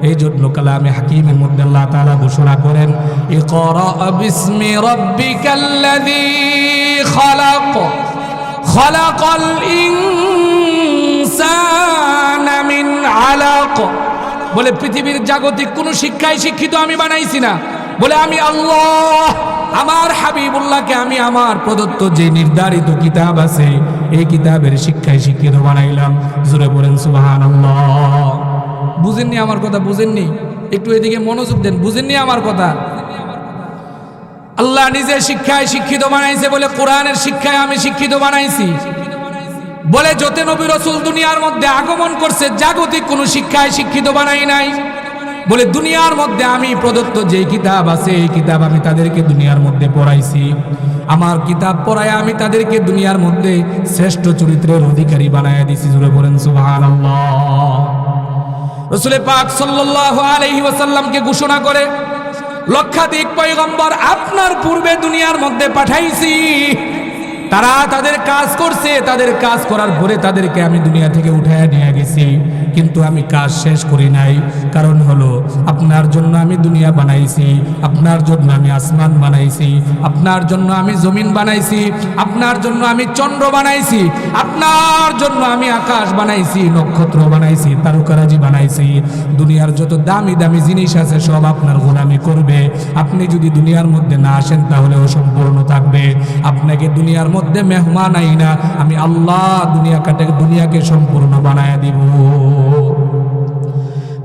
এই জন্য কালামে হাকিমের মধ্যে আল্লাহ তাআলা ঘোষণা করেন, ইকরা বিসমি রাব্বিকাল্লাযী খালাক, খালাকাল ইনসানা মিন আলাক। বলে পৃথিবীর জাগতিক কোনো শিক্ষায় শিক্ষিত আমি বানাইছি না, বলে আমি আল্লাহ আমার হাবিবুল্লাহকে আমি আমার প্রদত্ত যে নির্ধারিত কিতাব আছে এই কিতাবের শিক্ষায় শিক্ষিত বানাইলাম। জোরে বলেন সুবহানাল্লাহ। বুঝেননি আমার কথা? বুঝেননি? একটু এদিকে মনোযোগ দেন। বুঝেননি আমার কথা? আল্লাহ নিজে শিক্ষায় শিক্ষিত বানাইছে বলে কোরআনের শিক্ষায় আমি শিক্ষিত বানাইছি বলে যত নবী রাসূল দুনিয়ার মধ্যে আগমন করছে জাগতিক কোনো শিক্ষায় শিক্ষিত বানাই নাই বলে দুনিয়ার মধ্যে আমি প্রদত্ত যে কিতাব আছে এই কিতাব আমি তাদেরকে দুনিয়ার মধ্যে পড়াইছি। আমার কিতাব পড়ায় আমি তাদেরকে দুনিয়ার মধ্যে শ্রেষ্ঠ চরিত্রের অধিকারী বানায়া দিছি। জোরে বলেন সুবহানাল্লাহ। রাসূল পাক সাল্লাল্লাহু আলাইহি ওয়াসাল্লামকে ঘোষণা করে লক্ষাধিক পয়গম্বর আপনার পূর্বে দুনিয়ার মধ্যে পাঠাইছি, তারা তাদের কাজ করছে, তাদের কাজ করার পরে তাদেরকে আমি দুনিয়া থেকে উঠায় নিয়ে গেছি, কিন্তু আমি কাজ শেষ করি নাই। কারণ হলো আপনার জন্য আমি দুনিয়া বানাইছি, আপনার জন্য আমি আসমান বানাইছি, আপনার জন্য আমি জমিন বানাইছি, আপনার জন্য আমি চন্দ্র বানাইছি, আপনার জন্য আমি আকাশ বানাইছি, নক্ষত্র বানাইছি, তারকারাজি বানাইছি। দুনিয়ার যত দামি দামি জিনিস আছে সব আপনার গোলামি করবে। আপনি যদি দুনিয়ার মধ্যে না আসেন তাহলে অসম্পূর্ণ থাকবে। আপনাকে দুনিয়ার মধ্যে মেহমান আইনা আমি আল্লাহ দুনিয়াকে সম্পূর্ণ বানায়া দিব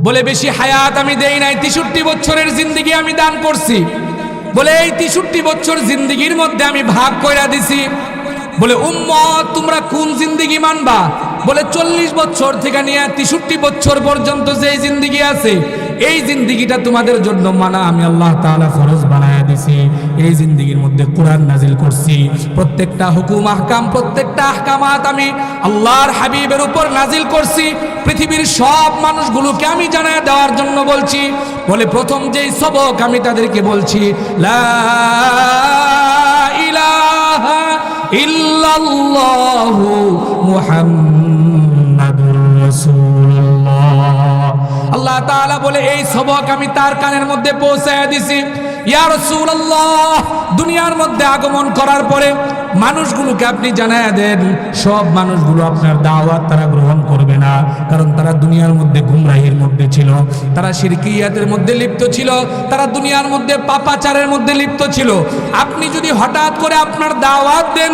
বলে বেশি হায়াত আমি দেই নাই। 63 বছরের জিন্দেগি আমি দান করছি বলে এই 63 বছর জিন্দেগির মধ্যে আমি ভাগ কইরা দিছি বলে উম্মত তোমরা কোন জিন্দেগি মানবা? বলে 40 বছর থেকে নিয়ে 63 বছর পর্যন্ত যে জিন্দেগি আছে এই জিন্দেগিটা তোমাদের জন্য মানা আমি আল্লাহ তাআলা ফরজ বানায়া দিছি। এই জিন্দেগির মধ্যে কোরআন নাজিল করছি, প্রত্যেকটা হুকুম আহকাম প্রত্যেকটা আহকামাত আমি আল্লাহর হাবিবের উপর নাজিল করছি। পৃথিবীর সব মানুষগুলোকে আমি জানায় দেওয়ার জন্য বলছি বলে প্রথম যেই সবক আমি তাদেরকে বলছি লা ইলাহা ইল্লাল্লাহু মুহাম্মাদুর রাসূলুল্লাহ। আল্লাহ তাআলা বলে এই সবক আমি তার কানের মধ্যে পৌঁছায়া দিছি। ইয়া রাসূলুল্লাহ দুনিয়ার মধ্যে আগমন করার পরে মানুষগুলোকে আপনি জানায়া দেন সব মানুষগুলো আপনার দাওয়াত তারা গ্রহণ করবে না, কারণ তারা দুনিয়ার মধ্যে গুমরাহির মধ্যে ছিল, তারা শিরকিয়াতের মধ্যে লিপ্ত ছিল, তারা দুনিয়ার মধ্যে পাপাচারের মধ্যে লিপ্ত ছিল। আপনি যদি হঠাৎ করে আপনার দাওয়াত দেন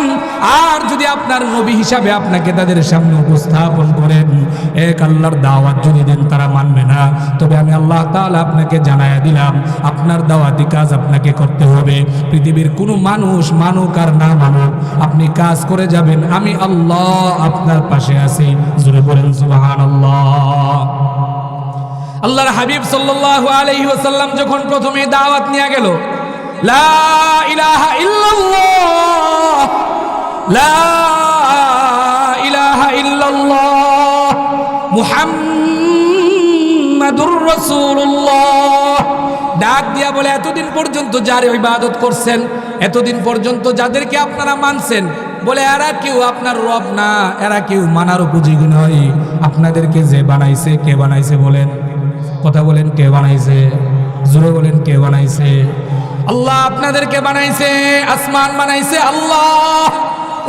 আর যদি আপনার নবী হিসাবে আপনাকে তাদের সামনে উপস্থাপন করেন, এক আল্লাহর দাওয়াত যদি দেন তারা মানবে না। তবে আমি আল্লাহ তাআলা আপনাকে জানায়া দিলাম আপনার দাওয়াতি কাজ আপনাকে করতে হবে। পৃথিবীর কোনো মানুষ মানুক আর না মানুক আপনি কাজ করে যাবেন, আমি আল্লাহ আপনার পাশে আছি। জোরে বলেন সুবহানাল্লাহ। আল্লাহর হাবিব সাল্লাল্লাহু আলাইহি ওয়াসাল্লাম যখন প্রথমে দাওয়াত নিয়ে গেল লা ইলাহা ইল্লাল্লাহ লা ইলাহা ইল্লাল্লাহ মুহাম্মাদুর রাসূলুল্লাহ ডাক দিয়া বলে এতদিন পর্যন্ত যার ইবাদত করছেন, এতদিন পর্যন্ত যাদেরকে আপনারা মানছেন, বলে এরা কেউ আপনার রব না, এরা কেউ মানার উপযোগী নয়। আপনাদেরকে যে বানাইছে কে বানাইছে বলেন? কথা বলেন, কে বানাইছে? জোরে বলেন, কে বানাইছে? আল্লাহ আপনাদেরকে বানাইছে, আসমান বানাইছে আল্লাহ।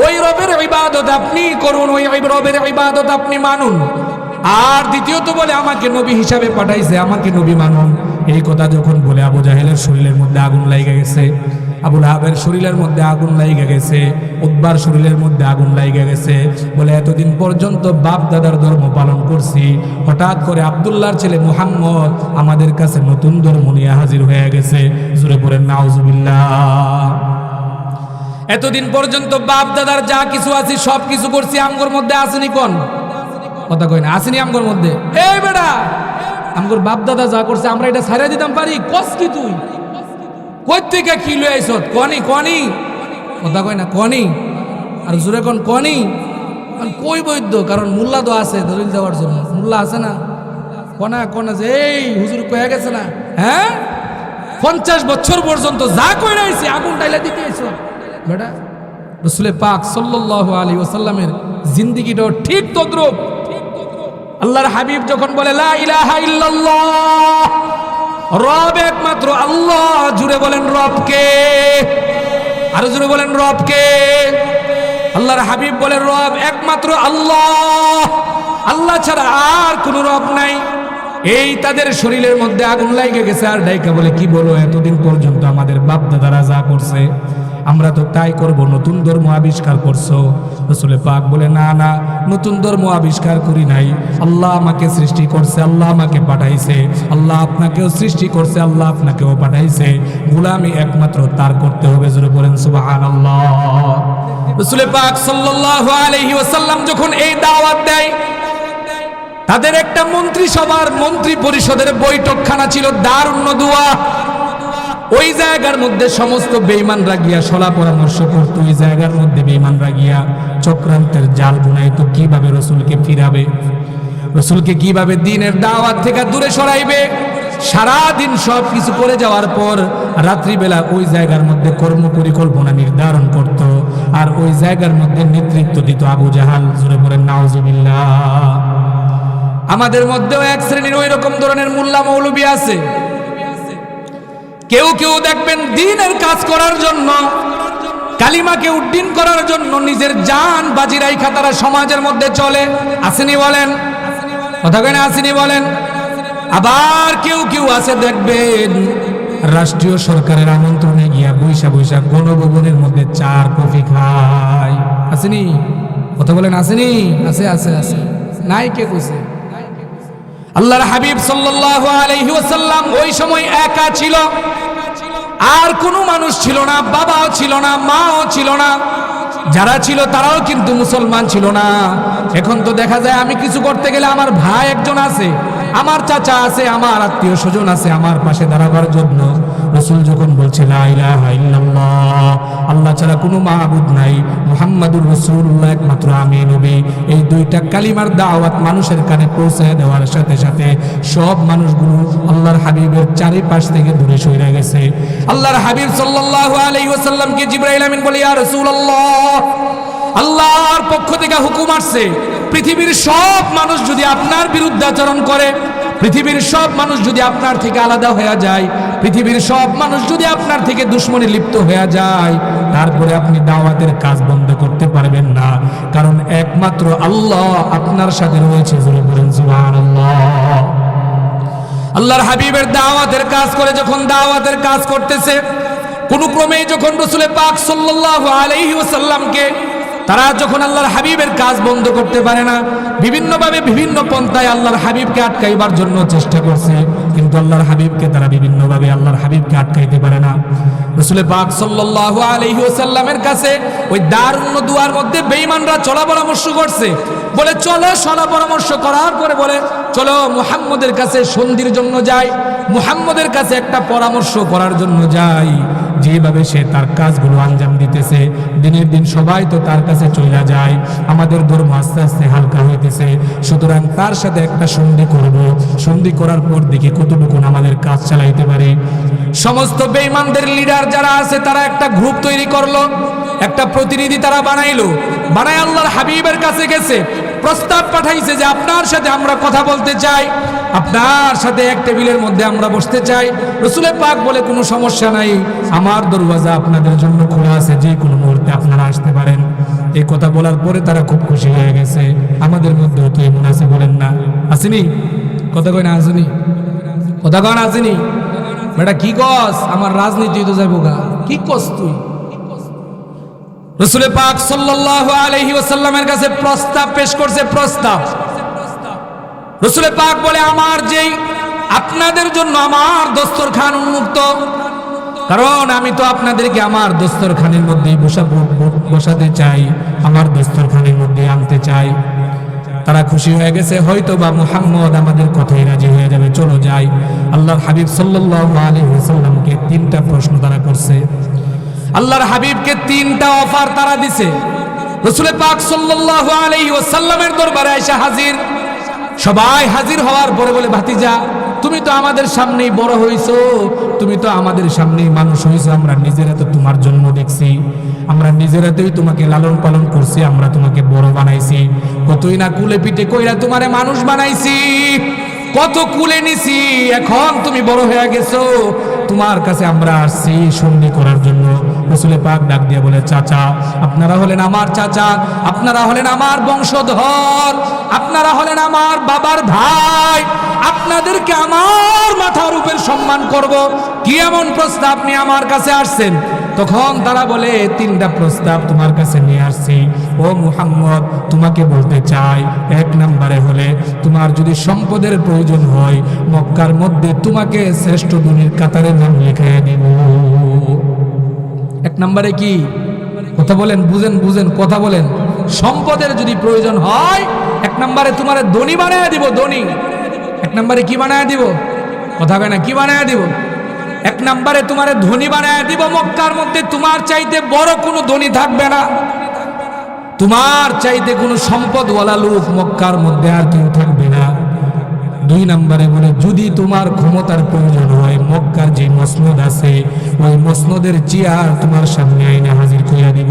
ওই রবের ইবাদত আপনি করুন, ওই রবের ইবাদত আপনি মানুন। আর দ্বিতীয়ত বলে আমাকে নবী হিসাবে পাঠাইছে, আমাকে নবী মানুন। এই কথা যখন বলে আবু জাহেলের শরীরের মধ্যে আগুন লাইগা গেছে, আবু লাহাবের শরীরের মধ্যে আগুন লাইগা গেছে, উতবার শরীরের মধ্যে আগুন লাইগা গেছে। বলে এতদিন পর্যন্ত বাপ দাদার ধর্ম পালন করছি, হঠাৎ করে আব্দুল্লাহর ছেলে মুহাম্মদ আমাদের কাছে নতুন ধর্ম নিয়ে হাজির হয়ে গেছে। জোরে পড়েন নাউজুবিল্লাহ। এতদিন পর্যন্ত বাপ দাদার যা কিছু আছে সব কিছু করছি, আমগোর মধ্যে আসেনি কোন কথা কই না? আসেনি আমগোর মধ্যে? এই বেটা আমগোর বাপ দাদা যা করছে আমরা এটা ছাড়িয়ে দিতাম পারি? কস কি তুই কই থেকে কি লই আইছত? কনি কনি কথা কই না, কনি আর জোরে কোন কনি কই বৈদ্য, কারণ মোল্লা তো আছে দলিল দেওয়ার জন্য, মোল্লা আছে না? কনা কনা যে এই হুজুর কয়ে গেছে না, হ্যাঁ 50 বছর পর্যন্ত যা কই রাইছি আগুন টাইলা দিতে আইছ বেটা। রাসূল পাক সাল্লাল্লাহু আলাইহি ওয়াসাল্লামের জিন্দেগিটাও ঠিক তদ্রূপ। আল্লাহর হাবিব যখন বলে লা ইলাহা ইল্লাল্লাহ, রব একমাত্র আল্লাহ, জুড়ে বলেন রবকে, আরো জুড়ে বলেন রবকে। আল্লাহর হাবিব বলে রব একমাত্র আল্লাহ, আল্লাহ ছাড়া আর কোনো রব নাই। এই তাদের শরীরের মধ্যে আগুন লাগে গেছে। আর ডাইকা বলে, কি বলো, এতদিন পর্যন্ত আমাদের বাপ দাদারা যা করছে আমরা তো তাই করব, নতুন ধর্ম আবিষ্কার করছো? রাসূল পাক বলে, না না, নতুন ধর্ম আবিষ্কার করি নাই। আল্লাহ আমাকে সৃষ্টি করছে, আল্লাহ আমাকে পাঠাইছে, আল্লাহ আপনাকেও সৃষ্টি করছে, আল্লাহ আপনাকেও পাঠাইছে। গোলামি একমাত্র তার করতে হবে। জোরে বলেন সুবহানাল্লাহ। রাসূল পাক সাল্লাল্লাহু আলাইহি ওয়াসাল্লাম যখন এই দাওয়াত দেয়, তাদের একটা মন্ত্রিসভার মন্ত্রী পরিষদের বৈঠকখানা ছিল দারুন নদুয়া। ওই জায়গার মধ্যে সমস্ত বেঈমানরা গিয়া সলা পরামর্শ করত। ওই জায়গার মধ্যে বেঈমানরা গিয়া চক্রান্তের জাল বুনাইতো, কিভাবে রসুলকে ফিরাবে, রসুলকে কিভাবে দ্বীনের দাওয়াত থেকে দূরে সরাইবে। সারাদিন সব কিছু করে যাওয়ার পর রাত্রিবেলা ওই জায়গার মধ্যে কর্ম পরিকল্পনা নির্ধারণ করত। আর ওই জায়গার মধ্যে নেতৃত্ব দিত আবু জাহাল। জোরে বলেন নাউজুবিল্লাহ। আমাদের মধ্যেও এক শ্রেণীর ওই রকম ধরনের মোল্লা মৌলবী আছে। কেউ কেউ দেখবেন দ্বীনের কাজ করার জন্য, কালিমাকে উড্ডীন করার জন্য নিজের জান বাজি রাইখা তারা সমাজের মধ্যে চলে। আসেনি বলেন? কথা কেন আসেনি বলেন? আবার কেউ কেউ আছে দেখবেন রাষ্ট্রীয় সরকারের আমন্ত্রণে গিয়া বৈশা বৈশা গণভবনের মধ্যে চার কফি খায়। আসেনি? কথা বলেন আসেনি? আছে আছে আছে, নাই কে কইছে? আল্লাহর হাবিব সাল্লাল্লাহু আলাইহি ওয়াসাল্লাম ওই সময় একা ছিল, আর কোনো মানুষ ছিল না, বাবাও ছিল না, মাও ছিল না। যারা ছিল তারাও কিন্তু মুসলমান ছিল না। এখন তো দেখা যায় আমি কিছু করতে গেলে আমার ভাই একজন আছে, আমার চাচা আছে, আমার আত্মীয় স্বজন আছে আমার পাশে দাঁড়াবার জন্য। রাসূল যখন বলছে লা ইলাহা ইল্লাল্লাহ, আল্লাহ ছাড়া কোনো মাবুদ নাই, মুহাম্মাদুর রাসূলুল্লাহ একমাত্র আমি নবী, এই দুইটা কালিমার দাওয়াত মানুষের কানে পৌঁছে দেওয়ার সাথে সাথে সব মানুষগুলো আল্লাহর হাবিবের চারিপাশ থেকে দূরে সরে গেছে। আল্লাহর হাবিব সাল্লাল্লাহু আলাইহি ওয়াসাল্লামকে জিবরাইল আমিন বলে, ইয়া রাসূলুল্লাহ, আল্লাহর পক্ষ থেকে হুকুম আসছে, পৃথিবীর সব মানুষ যদি আপনার বিরুদ্ধে আচরণ করে, পৃথিবীর সব মানুষ যদি আপনার থেকে আলাদা হয়ে যায়, পৃথিবীর সব মানুষ যদি আপনার থেকে দুশমনে লিপ্ত হয়ে যায়, তারপরে আপনি দাওয়াতের কাজ বন্ধ করতে পারবেন না, কারণ একমাত্র আল্লাহ আপনার সাথে রয়েছে। জোরে বলেন সুবহানাল্লাহ। আল্লাহর হাবিবের দাওয়াতের কাজ করে যখন দাওয়াতের কাজ করতেছে, কোন ক্রমে যখন রাসূল পাক সাল্লাল্লাহু আলাইহি ওয়াসাল্লামকে তারা যখন আল্লাহর হাবিবের কাজ বন্ধ করতে পারে না, বিভিন্নভাবে বিভিন্ন পন্থায় আল্লাহর হাবিবকে আটকাইবার জন্য চেষ্টা করছে, কিন্তু আল্লাহর হাবিবকে তারা বিভিন্নভাবে আল্লাহর হাবিবকে আটকাইতে পারে না। রাসূল পাক সাল্লাল্লাহু আলাইহি ওয়াসাল্লামের কাছে ওই দারুন নদুয়ার মধ্যে বেঈমানরা চলা পরামর্শ করছে। বলে চলো, চলা পরামর্শ করার পরে বলে চলো মুহাম্মদের কাছে সন্ধির জন্য যাই, মুহাম্মদের কাছে একটা পরামর্শ করার জন্য যাই। যেভাবে সে তার কাজগুলো আঞ্জাম দিতেছে, দিনের দিন সবাই তো তার কাছে চলে যায়, আমাদের ধর্ম আস্তে আস্তে হালকা হইতেছে, সুতরাং তার সাথে একটা সন্ধি করব, সন্ধি করার পর দেখি কতটুকু আমাদের কাজ চালাইতে পারি। সমস্ত বেঈমানদের লিডার যারা আছে তারা একটা গ্রুপ তৈরি করলো, একটা প্রতিনিধি তারা বানাইলো, বানায় আল্লাহর হাবিবের কাছে গেছে, প্রস্তাব পাঠাইছে যে আপনার সাথে আমরা কথা বলতে চাই, আপনার সাথে এক টেবিলের মধ্যে আমরা বসতে চাই। রাসূল পাক বলে কোনো সমস্যা নাই, আমার দরওয়াজা আপনাদের জন্য খোলা আছে, যে কোনো মুহূর্তে আপনারা আসতে পারেন। এই কথা বলার পরে তারা খুব খুশি হয়ে গেছে। আমাদের মধ্যে তো এমন আছে, বলেন না আসেনি? কথা কই না আসেনি? কথা কন আসেনি? বেটা কি কস? আমার রাজনীতি তো যাইব গা, কি কস তুই? রাসূল পাক সাল্লাল্লাহু আলাইহি ওয়াসাল্লামের কাছে প্রস্তাব পেশ করছে। প্রস্তাব রাসূল পাক বলে, আমার যেই আপনাদের জন্য আমার দস্তরখান উন্মুক্ত, কারণ আমি তো আপনাদেরকে আমার দস্তরখানের মধ্যেই বসাতে চাই, আমার দস্তরখানের মধ্যে আনতে চাই। তারা খুশি হয়ে গেছে, হয়তো বা মুহাম্মদ আমাদের কথাই রাজি হয়ে যাবে, চলো যাই। আল্লাহর হাবিব সাল্লাল্লাহু আলাইহি ওয়াসাল্লামকে তিনটা প্রশ্ন তারা করছে, আল্লাহর হাবিবকে তিনটা অফার তারা দিছে। রাসূল পাক সাল্লাল্লাহু আলাইহি ওয়াসাল্লামের দরবারে এসে হাজির, সবাই হাজির হওয়ার পরে বলে, ভাতিজা তুমি তো আমাদের সামনেই বড় হইছো, তুমি তো আমাদের সামনেই মানুষ হইছো, আমরা নিজেরা তো তোমার জন্ম দেখছি, আমরা নিজেরাতেই তোমাকে লালন পালন করছি, আমরা তোমাকে বড় বানাইছি, কতই না কুলে পিঠে কইরা তোমারে মানুষ বানাইছি, কত কুলে নিছি, এখন তুমি বড় হয়ে গেছো, তোমার কাছে আমরা আসছি সন্ধি করার জন্য। রাসূল পাক ডাক দিয়ে বলে, চাচা, আপনারা হলেন আমার চাচা, আপনারা হলেন আমার বংশধর, আপনারা হলেন আমার বাবার ভাই, আপনাদেরকে আমার মাথার উপর সম্মান করব। কি এমন প্রস্তাব নিয়ে আমার কাছে আসছেন? তখন তারা বলে, তিনটা প্রস্তাব তোমার কাছে নিয়ে আসছি ও মুহাম্মদ। তোমাকে বলতে চাই, এক নম্বরে হলে তোমার যদি সম্পদের প্রয়োজন হয়, মক্কার মধ্যে তোমাকে শ্রেষ্ঠ ধনীর কাতারে নাম লিখিয়ে দিব। এক নম্বরে কি? কথা বলেন, বুঝেন বুঝেন, কথা বলেন। সম্পদের যদি প্রয়োজন হয়, এক নম্বরে তোমার ধনী বানায় দিব, ধনী। এক নম্বরে কি বানায় দিব? কথা বলে না, কি বানায় দিব? এক নম্বরে তোমার ধনী বানায় দিব। মক্কার মধ্যে তোমার চাইতে বড় কোনো ধনী থাকবে না, তোমার চাইতে কোনো সম্পদওয়ালা লোক মক্কার মধ্যে আর কেউ থাকবে না। দুই নম্বরে বলে, যদি তোমার ক্ষমতার প্রয়োজন হয়, মক্কার যে মসনদ আছে ওই মসনদের চেয়ার তোমার সামনে আইনা হাজির করিয়া দিব।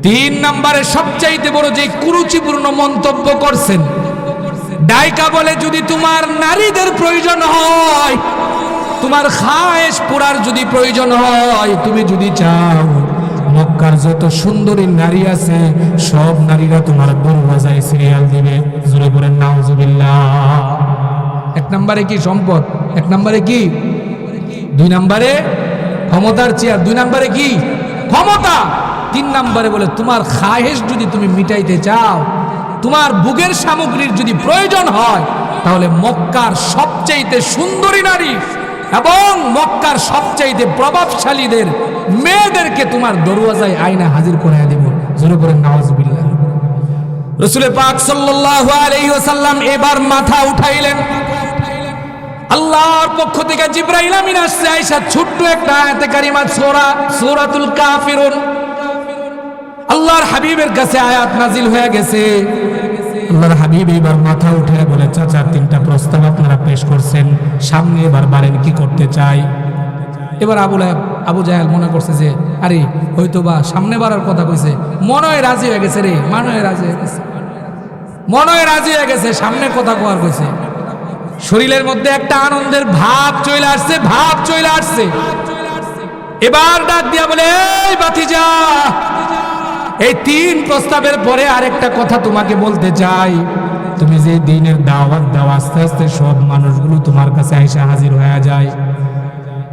তিন নম্বরে সবচাইতে বড় যে কুরুচিপূর্ণ মন্তব্য করছেন, ডাইকা বলে, যদি তোমার নারীদের প্রয়োজন হয়, তোমার খায়েশ পুরার যদি প্রয়োজন হয়, তুমি যদি চাও মক্কার যত সুন্দরী নারী আছে সব নারীরা তোমার দরওয়াজায় সিরিয়াল দিবে। জোরে বলেন নাউজুবিল্লাহ। এক নম্বরে কি? সম্পদ। এক নম্বরে কি? দুই নম্বরে ক্ষমতার চেয়ার। দুই নম্বরে কি? ক্ষমতা। তিন নম্বরে বলে, তোমার খায়েশ যদি তুমি মিটাইতে চাও, তোমার বুকের সামগ্রীর যদি প্রয়োজন হয়, তাহলে মক্কার সবচাইতে সুন্দরী নারী এবং মক্কার সবচাইতে প্রভাবশালীদের মেয়েদেরকে তোমার দরওয়াজায় আয়না হাজির করে দেব। জোরে বলেন নাউজুবিল্লাহ। রাসূল পাক সাল্লাল্লাহু আলাইহি ওয়াসাল্লাম এবার মাথা উঠাইলেন। আল্লাহর পক্ষ থেকে জিবরাইল আমিন আসছে, আয়েশা ছোট্ট একটা আয়াতে কারিমা সূরাতুল কাফিরুন, আল্লাহর হাবিবের কাছে আয়াত নাজিল হয়ে গেছে। আল্লাহর হাবিব এবার মাথা উঠে বলে, চাচা, তিনটা প্রস্তাব আপনারা পেশ করছেন, সামনে এবার বারেন কি করতে চাই। এবার আবু জাহেল মনে করছে যে আরে হয়তো বা সামনে বাড়ার কথা কইছে, মনে হয় রাজি হয়ে গেছে রে, মনে হয় রাজি হয়ে গেছে, মনে হয় রাজি হয়ে গেছে, সামনে কথা কোয়ার কইছে। শরীরের মধ্যে একটা আনন্দের ভাব চলে আসছে, ভাব চলে আসছে। এবার ডাক দিয়া বলে, এই ভাতিজা, এই তিন প্রস্তাবের পরে আরেকটা কথা তোমাকে বলতে চাই। তুমি যে দিনের দাওয়াত দাও, আস্তে আস্তে সব মানুষগুলো তোমার কাছে আইসা হাজির হয়ে যায়।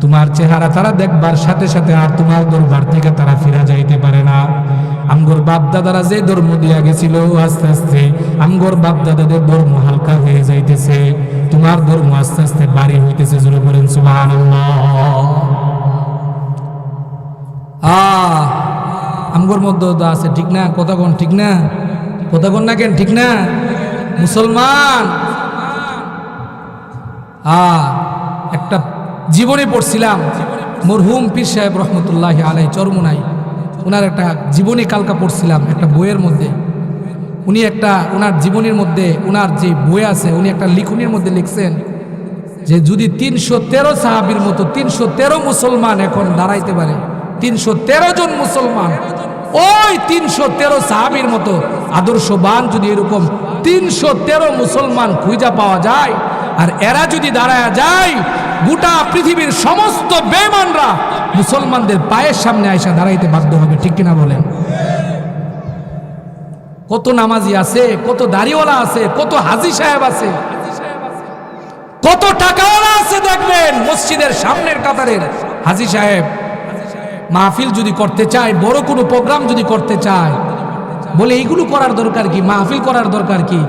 তোমার চেহারা তারা দেখবার সাথে সাথে আর তোমার দরবার থেকে তারা ফিরা যাইতে পারে না। আমগোর বাপ দাদারা যে ধর্ম দিয়া গেছিল, আস্তে আস্তে আমগোর বাপ দাদাদের ধর্ম হালকা হয়ে যাইতেছে, তোমার ধর্ম আস্তে আস্তে বাড়ি হইতেছে। জোরে বলেন সুবহানাল্লাহ। আমগোর মধ্যে তো আছে, ঠিক না? কথা কোন ঠিক না? কথা কোন না কেন? ঠিক না? মুসলমান একটা জীবনে পড়ছিলাম, মরহুম পীর সাহেব রহমতুল্লাহি আলাইহি চরমুনাই, ওনার একটা জীবনী কালকা পড়ছিলাম একটা বইয়ের মধ্যে। উনি একটা ওনার জীবনীর মধ্যে, ওনার যে বই আছে, উনি একটা লিখনির মধ্যে লিখছেন যে যদি 313 সাহাবীর মতো 313 মুসলমান এখন দাঁড়াইতে পারে, 313 জন মুসলমান, ওই 313 সাহাবীর মতো আদর্শবান যদি এরকম 313 মুসলমান খুঁজা পাওয়া যায়, আর এরা যদি দাঁড়ায় যায়, গোটা পৃথিবীর সমস্ত বেঈমানরা মুসলমানদের পায়ের সামনে আইসা দাঁড়াইতে বাধ্য হবে। ঠিক কিনা বলেন? কত নামাজি আছে, কত দাড়িওয়ালা আছে, কত হাজী সাহেব আছে, কত টাকাওয়ালা আছে। দেখবেন মসজিদের সামনের কাতারের হাজী সাহেব মাহফিল যদি করতে চায়, বড় কোনো প্রোগ্রাম যদি করতে চায়, বলে এইগুলো করার দরকার কি? মাহফিল করার দরকার কি?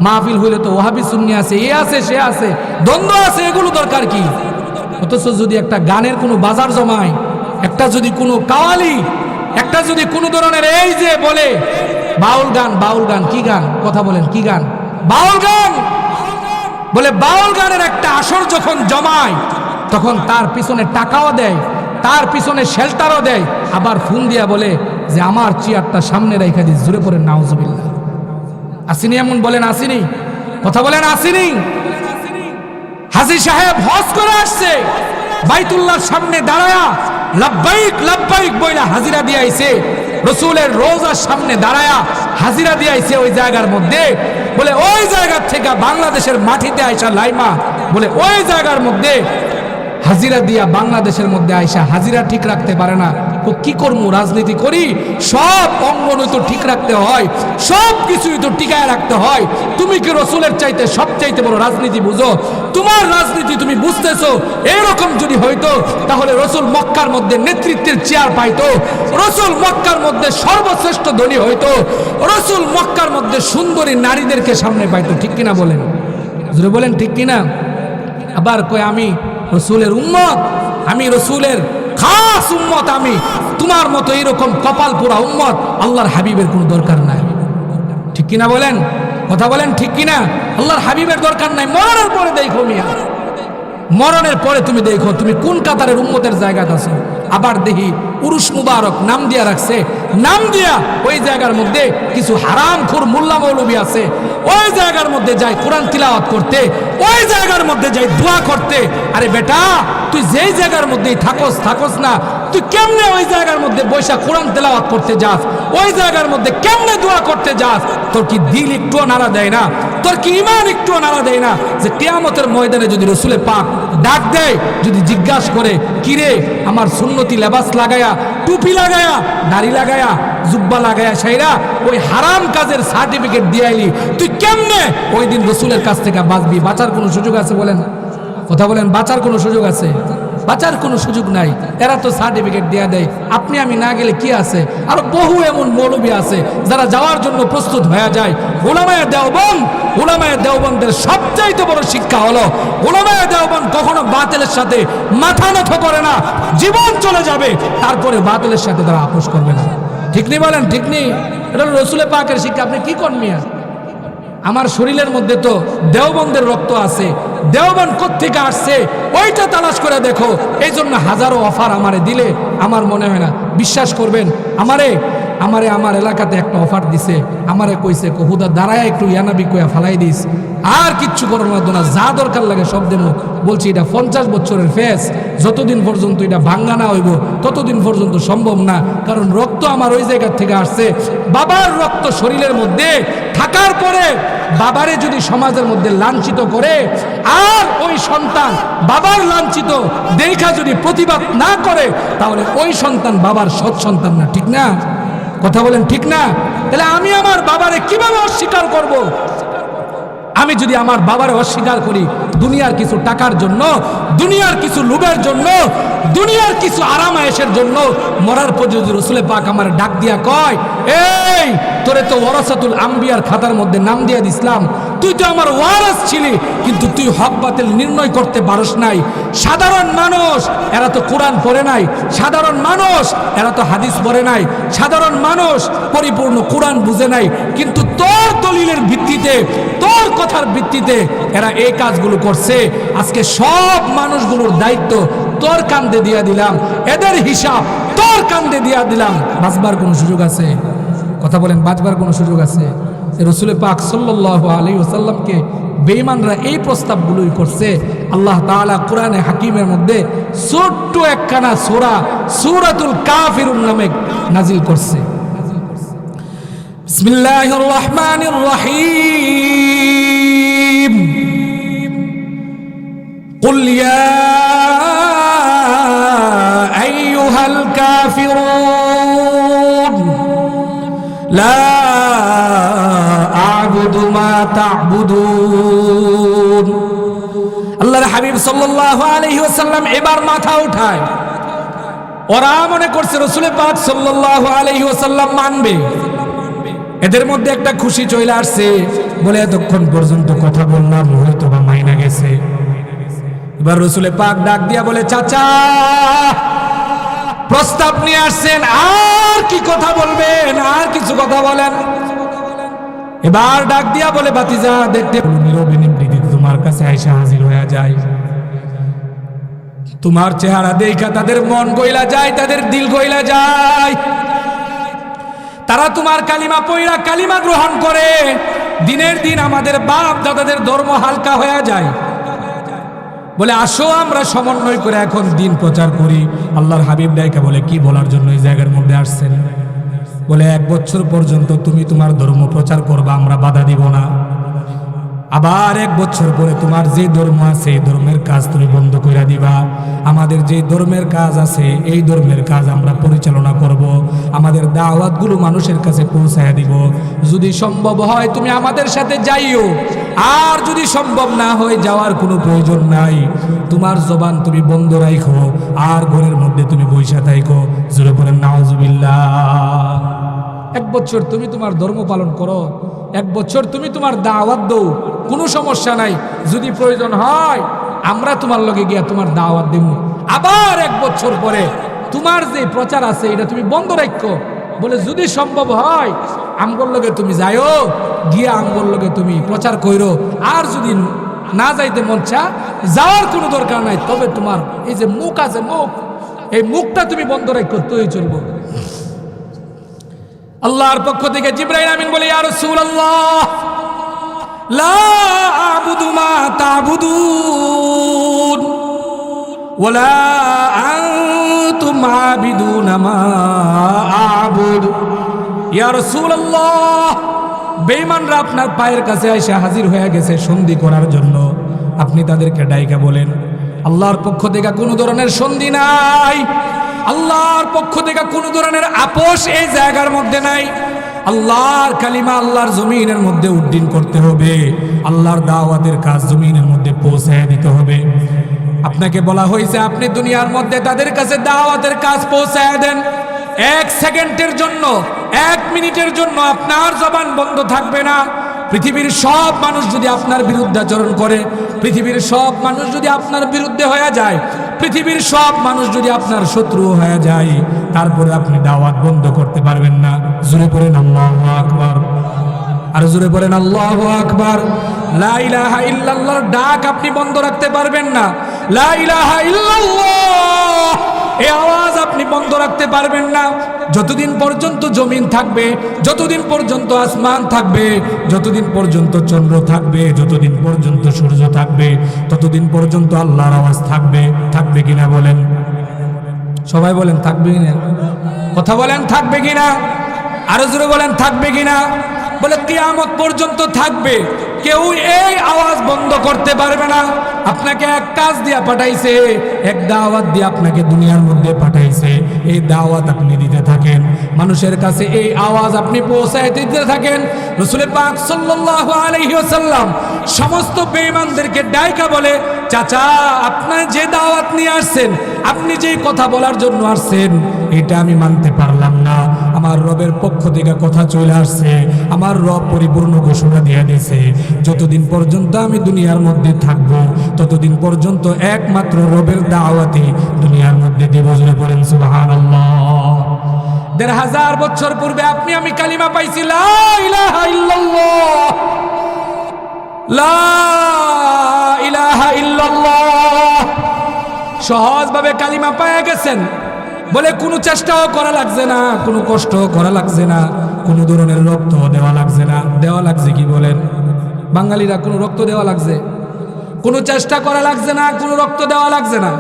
মাহফিল হইলে তো ওহাবি সুন্নি আছে, এ আছে, সে আছে, দ্বন্দ্ব আছে, এগুলো দরকার কি? অথচ যদি একটা গানের কোনো বাজার জমায়, একটা যদি কোনো কাওয়ালি, একটা যদি কোনো ধরনের এই যে বলে বাউল গান, বাউল গান কি গান? কথা বলেন, কি গান? বাউল গান। বলে বাউল গানের একটা আসর যখন জমায়, তখন তার পিছনে টাকাও দেয়, তার পিছনে শেল্টারও দেয়, আবার ফোন দিয়া বলে যে আমার চেয়ারটা সামনে রেখে দিস। জোরে পড়েন নাউজুবিল্লাহ। আসিনি এমন? বলেন আসিনি? কথা বলেন আসিনি? হাজী সাহেব হজ করে আসছে, বাইতুল্লাহর সামনে দাঁড়ায়া লাব্বাইক লাব্বাইক বইলা হাজিরা দিয়ে আইছে, রসুলের রোজার সামনে দাঁড়ায়া হাজিরা দিয়ে আইছে ওই জায়গার মধ্যে। বলে ওই জায়গার থেকে বাংলাদেশের মাটিতে আইসা লাইমা, বলে ওই জায়গার মধ্যে হাজিরা দিয়া বাংলাদেশের মধ্যে আইসা হাজিরা ঠিক রাখতে পারে না, ও কি করবো, রাজনীতি করি? সব অঙ্গনই তো ঠিক রাখতে হয়, সব কিছুই তো টিকায় রাখতে হয়। তুমি কি রসুলের চাইতে সবচাইতে বড় রাজনীতি বুঝো? তোমার রাজনীতি তুমি বুঝতেছো? এরকম যদি হইতো তাহলে রসুল মক্কার মধ্যে নেতৃত্বের চেয়ার পাইতো, রসুল মক্কার মধ্যে সর্বশ্রেষ্ঠ ধনী হইতো, রসুল মক্কার মধ্যে সুন্দরী নারীদেরকে সামনে পাইতো। ঠিক কিনা বলেন? জোরে বলেন ঠিক কিনা? আবার কই আমি রসুলের উম্মত, আমি রসুলের খাস উম্মত, আমি তোমার মতো এরকম কপাল পোড়া উম্মত আল্লাহর হাবিবের কোনো দরকার নাই। ঠিক কিনা বলেন? কথা বলেন ঠিক কিনা? আল্লাহর হাবিবের দরকার নাই। মরণের পরে দেখো মিয়া, মরণের পরে তুমি দেখো তুমি কোন কাতারের উম্মতের জায়গাতে আছো। আবার দেখি উরুস মুবারক নাম দিয়া রাখছে, নাম দিয়া ওই জায়গার মধ্যে কিছু হারামখোর মোল্লা মৌলবী আছে, ওই জায়গার মধ্যে যায় কোরআন তিলাওয়াত করতে, ওই জায়গার মধ্যে যায় দোয়া করতে। আরে বেটা, তুই যেই জায়গার মধ্যেই থাকস না, তুই কেমনে ওই জায়গার মধ্যে বৈশা কোরআন তেলাওয়াত করতে যাস? ওই জায়গার মধ্যে কেমনে দোয়া করতে যাস? তোর কি দিল একটুও নাড়া দেয় না? তোর কি ঈমান একটুও নাড়া দেয় না যে কিয়ামতের ময়দানে যদি রসুলে পাক ডাক দেয়, যদি জিজ্ঞাসা করে কিরে আমার সুন্নতি লেবাস লাগায়া, টুপি লাগায়া, দাড়ি লাগায়া, জুব্বা লাগায়া সাইরা ওই হারাম কাজের সার্টিফিকেট দিয়াইলি, তুই কেমনে ওই দিন রসুলের কাছ থেকে বাঁচবি? বাঁচার কোনো সুযোগ আছে বলেন? কথা বলেন, বাঁচার কোনো সুযোগ আছে? বাঁচার কোনো সুযোগ নাই। এরা তো সার্টিফিকেট দেয়া দেয়, আপনি আমি না গেলে কি আছে? আর বহু এমন মৌলবী আছে যারা যাওয়ার জন্য প্রস্তুত হয়ে যায়। উলামায়ে দেওবন্দ, উলামায়ে দেওবন্দের সবচাইতে বড় শিক্ষা হলো উলামায়ে দেওবন্দ কখনো বাতিলের সাথে মাথা নত করে না। জীবন চলে যাবে, তারপরে বাতিলের সাথে তারা আপোষ করবে না। ঠিক নেই বলেন? ঠিক নেই? এটা রসুলের পাকের শিক্ষা। আপনি কি করেন মিয়া? আমার শরীরের মধ্যে তো দেওবন্দের রক্ত আছে, দেওবন্দ কোত্থেকে আসছে ওইটা তালাশ করে দেখো। এই জন্য হাজারো অফার আমারে দিলে আমার মনে হয় না বিশ্বাস করবেন। আমারে আমার এলাকাতে একটা অফার দিছে, আমারে কইছে হুদা দাঁড়ায় একটু ইয়ানাবি কইয়া ফালাই দিস, আর কিচ্ছু করার মতো না, যা দরকার লাগে সব দেবো। বলছি এটা 50 বছরের ফেস, যতদিন পর্যন্ত এটা ভাঙ্গা না হইব ততদিন পর্যন্ত সম্ভব না। কারণ রক্ত আমার ওই জায়গার থেকে আসছে, বাবার রক্ত শরীরের মধ্যে থাকার পরে বাবারে যদি সমাজের মধ্যে লাঞ্ছিত করে, আর ওই সন্তান বাবার লাঞ্ছিত দেখা যদি প্রতিবাদ না করে, তাহলে ওই সন্তান বাবার সৎ সন্তান না। ঠিক না? কথা বলেন ঠিক না? তাহলে আমি আমার বাবারে কিভাবে অস্বীকার করব? আমি যদি আমার বাবারে অস্বীকার করি দুনিয়ার কিছু টাকার জন্য, দুনিয়ার কিছু লোভের জন্য, দুনিয়ার কিছু আরাম আয়েশের জন্য, মরার পর যদি রসুলে পাক আমার ডাক দিয়া কয়, এই তোরে তো ওয়ারাসাতুল আম্বিয়ার খাতার মধ্যে নাম দিয়া দিছিলাম, তুই তো আমার ওয়ারাস ছিলি, কিন্তু তুই হক বাতিল নির্ণয় করতে পারস নাই। সাধারণ মানুষ এরা তো কোরআন পড়ে নাই, সাধারণ মানুষ এরা তো হাদিস পড়ে নাই, সাধারণ মানুষ পরিপূর্ণ কোরআন বুঝে নাই, কিন্তু তোর দলিলের ভিত্তিতে, তোর কথার ভিত্তিতে এরা এই কাজগুলো করছে। আজকে সব মানুষগুলোর দায়িত্ব তোর কাঁধে দিয়া দিলাম, এদের হিসাব তোর কাঁধে দিয়া দিলাম। বাঁচবার কোনো সুযোগ আছে? কথা বলেন, বাঁচবার কোনো সুযোগ আছে? রসুল পাক সাল্লাল্লাহু আলাইহি ওয়াসাল্লামকে বেঈমানরা এই প্রস্তাবগুলোই করছে। আল্লাহ তাআলা কোরআনে হাকিমের মধ্যে ছোট্ট একখানা সূরা সূরাতুল কাফিরুন নামে নাজিল করছে। বিসমিল্লাহির রহমানির রহিম। কুল ইয়া আইয়ুহাল কাফিরুন লা আ'বুদু মা তা'বুদুন। আল্লাহর হাবিব সাল্লাল্লাহু আলাইহি ওয়াসাল্লাম এবার মাথা উঠায়। ওরা মনে করছে রাসূল পাক সাল্লাল্লাহু আলাইহি ওয়াসাল্লাম মানবে। এদের মধ্যে একটা খুশি চলে আসছে, বলে এতক্ষণ পর্যন্ত কথা বললাম হয়তো বা মাইনা গেছে। এবার রাসূল পাক ডাক দিয়া বলে, চাচা প্রস্তাব নিয়ে আসছেন, আর কি কথা বলবেন? আর কিছু কথা বলেন। এবার ডাক দিয়া বলে, ভাতিজা দেখতে নীরবে নিবৃত্তি তোমার কাছে আইসা হাজির হয়ে যায়। তোমার চেহারা দেখা তাদের মন গইলা যায়, তাদের দিল গইলা যায়। তারা তোমার কালিমা পয়রা কালিমা গ্রহণ করে। দিনের দিন আমাদের বাপ দাদাদের ধর্ম হালকা হয়ে যায়। বলে আসো আমরা সমন্বয় করে এখন দিন প্রচার করি। আল্লাহর হাবিব ডাইকা বলে, কি বলার জন্য এই জায়গার মধ্যে আসছেন? বলে 1 বছর পর্যন্ত তুমি তোমার ধর্ম প্রচার করবা, আমরা বাধা দিব না। আবার আবার 1 বছর পরে তোমার যে ধর্ম আছে এই ধর্মের কাজ তুমি বন্ধ করে দিবা। আমাদের যে ধর্মের কাজ আছে এই ধর্মের কাজ আমরা পরিচালনা করব। আমাদের দাওয়াতগুলো মানুষের কাছে পৌঁছায় দিব। যদি সম্ভব হয় তুমি আমাদের সাথে যাইও, আর যদি সম্ভব না হয় যাওয়ার কোনো প্রয়োজন নাই। তোমার জবান তুমি বন্ধ রাখো আর ঘরের মধ্যে তুমি বৈশা থাকো। জোরে বলেন নাউজুবিল্লাহ। 1 বছর তুমি তোমার ধর্ম পালন করো, 1 বছর তুমি তোমার দাওয়াত দাও, কোনো সমস্যা নাই। যদি প্রয়োজন হয় আমরা তোমার লগে গিয়া তোমার দাওয়াত দেব। আবার 1 বছর পরে তোমার যে প্রচার আছে এটা তুমি বন্ধ রাখো। বলে যদি সম্ভব হয় আমগোর লগে তুমি যাইও, গিয়া আমগোর লগে তুমি প্রচার কইরো। আর যদি না যাইতে মন চা, যাওয়ার কোনো দরকার নাই। তবে তোমার এই যে মুখ আছে, মুখ, এই মুখটা তুমি বন্ধ রাখো, তুই চলবো। আল্লাহর পক্ষ থেকে জিবরাইল আমিন বলে, ইয়া রাসূলুল্লাহ লা আ'বুদু মা তা'বুদুন ওয়ালা আনতুম আ'বিদুনা মা আ'বুদু। ইয়া রাসূলুল্লাহ, বেঈমানরা আপনার পায়ের কাছে এসে হাজির হয়ে গেছে সন্ধি করার জন্য। আপনি তাদেরকে ডাইকা বলেন আল্লাহর পক্ষ থেকে কোনো ধরনের সন্ধি নাই, আল্লাহর পক্ষ থেকে কোনো ধরনের আপোষ এই জায়গার মধ্যে নাই। আল্লাহর কালিমা আল্লাহর জমিনের মধ্যে উড্ডীন করতে হবে, আল্লাহর দাওয়াতের কাজ জমিনের মধ্যে পৌঁছায় দিতে হবে। আপনাকে বলা হয়েছে আপনি দুনিয়ার মধ্যে তাদের কাছে দাওয়াতের কাজ পৌঁছায় দেন। 1 সেকেন্ডের জন্য, 1 মিনিটের জন্য আপনার জবান বন্ধ থাকবে না। পৃথিবীর সব মানুষ যদি আপনার বিরুদ্ধাচরণ করে, পৃথিবীর সব মানুষ যদি আপনার বিরুদ্ধে হয়ে যায়, পৃথিবীর সব মানুষ যদি আপনার শত্রু হয়ে যায়, তারপরে আপনি দাওয়াত বন্ধ করতে পারবেন না। জোরে পড়েন আল্লাহু আকবার। আর জোরে পড়েন আল্লাহু আকবার। লা ইলাহা ইল্লাল্লাহর ডাক আপনি বন্ধ রাখতে পারবেন না। লা ইলাহা ইল্লাল্লাহ এই আওয়াজ আপনি বন্ধ রাখতে পারবেন না। যতদিন পর্যন্ত জমিন থাকবে, যতদিন পর্যন্ত আসমান থাকবে, যতদিন পর্যন্ত চন্দ্র থাকবে, যতদিন পর্যন্ত সূর্য থাকবে, ততদিন পর্যন্ত আল্লাহর আওয়াজ থাকবে। থাকবে কিনা বলেন? সবাই বলেন থাকবে কিনা? কথা বলেন থাকবে কিনা? আরো জোরে বলেন থাকবে কিনা? বলে কিয়ামত পর্যন্ত থাকবে, কেউ এই আওয়াজ বন্ধ করতে পারবে না। আপনাকে এক কাজ দিয়া পাঠাইছে, এক দাওয়াত দিয়ে আপনাকে দুনিয়ার মধ্যে পাঠাইছে। এই দাওয়াত আপনি দিতে থাকেন, মানুষের কাছে এই আওয়াজ আপনি পৌঁছায় দিতে থাকেন। রাসূল পাক সাল্লাল্লাহু আলাইহি ওয়াসাল্লাম সমস্ত বেঈমানদেরকে ডাইকা বলে, চাচা আপনি যে দাওয়াত নিয়ে আসছেন, আপনি যে কথা বলার জন্য আসছেন, এটা আমি মানতে পারলাম না। আমার রবের পক্ষ থেকে কথা চলে আসছে, আমার রব পরিপূর্ণ ঘোষণা দিয়ে দিয়েছে, যতদিন পর্যন্ত আমি দুনিয়ার মধ্যে থাকবো ততদিন পর্যন্ত একমাত্র রবের দাওয়াতে দুনিয়ার মধ্যে দেব। জোরে বলেন সুবহানাল্লাহ। ১৫০০ বছর পূর্বে আপনি আমি কালিমা পাইছি, লা ইলাহা ইল্লাল্লাহ, লা ইলাহা ইল্লাল্লাহ। সহজভাবে কালিমা পাওয়া গেছেন বলে কোনো চেষ্টাও করা লাগছে না, কোনো কষ্ট করা লাগছে না, কোনো ধরনের রক্ত দেওয়া লাগছে না। দেওয়া লাগছে কি বলেন? বাঙালিরা কোনো রক্ত দেওয়া লাগছে? কোনো চেষ্টা করা লাগছে না, কোনো রক্ত দেওয়া লাগছে না।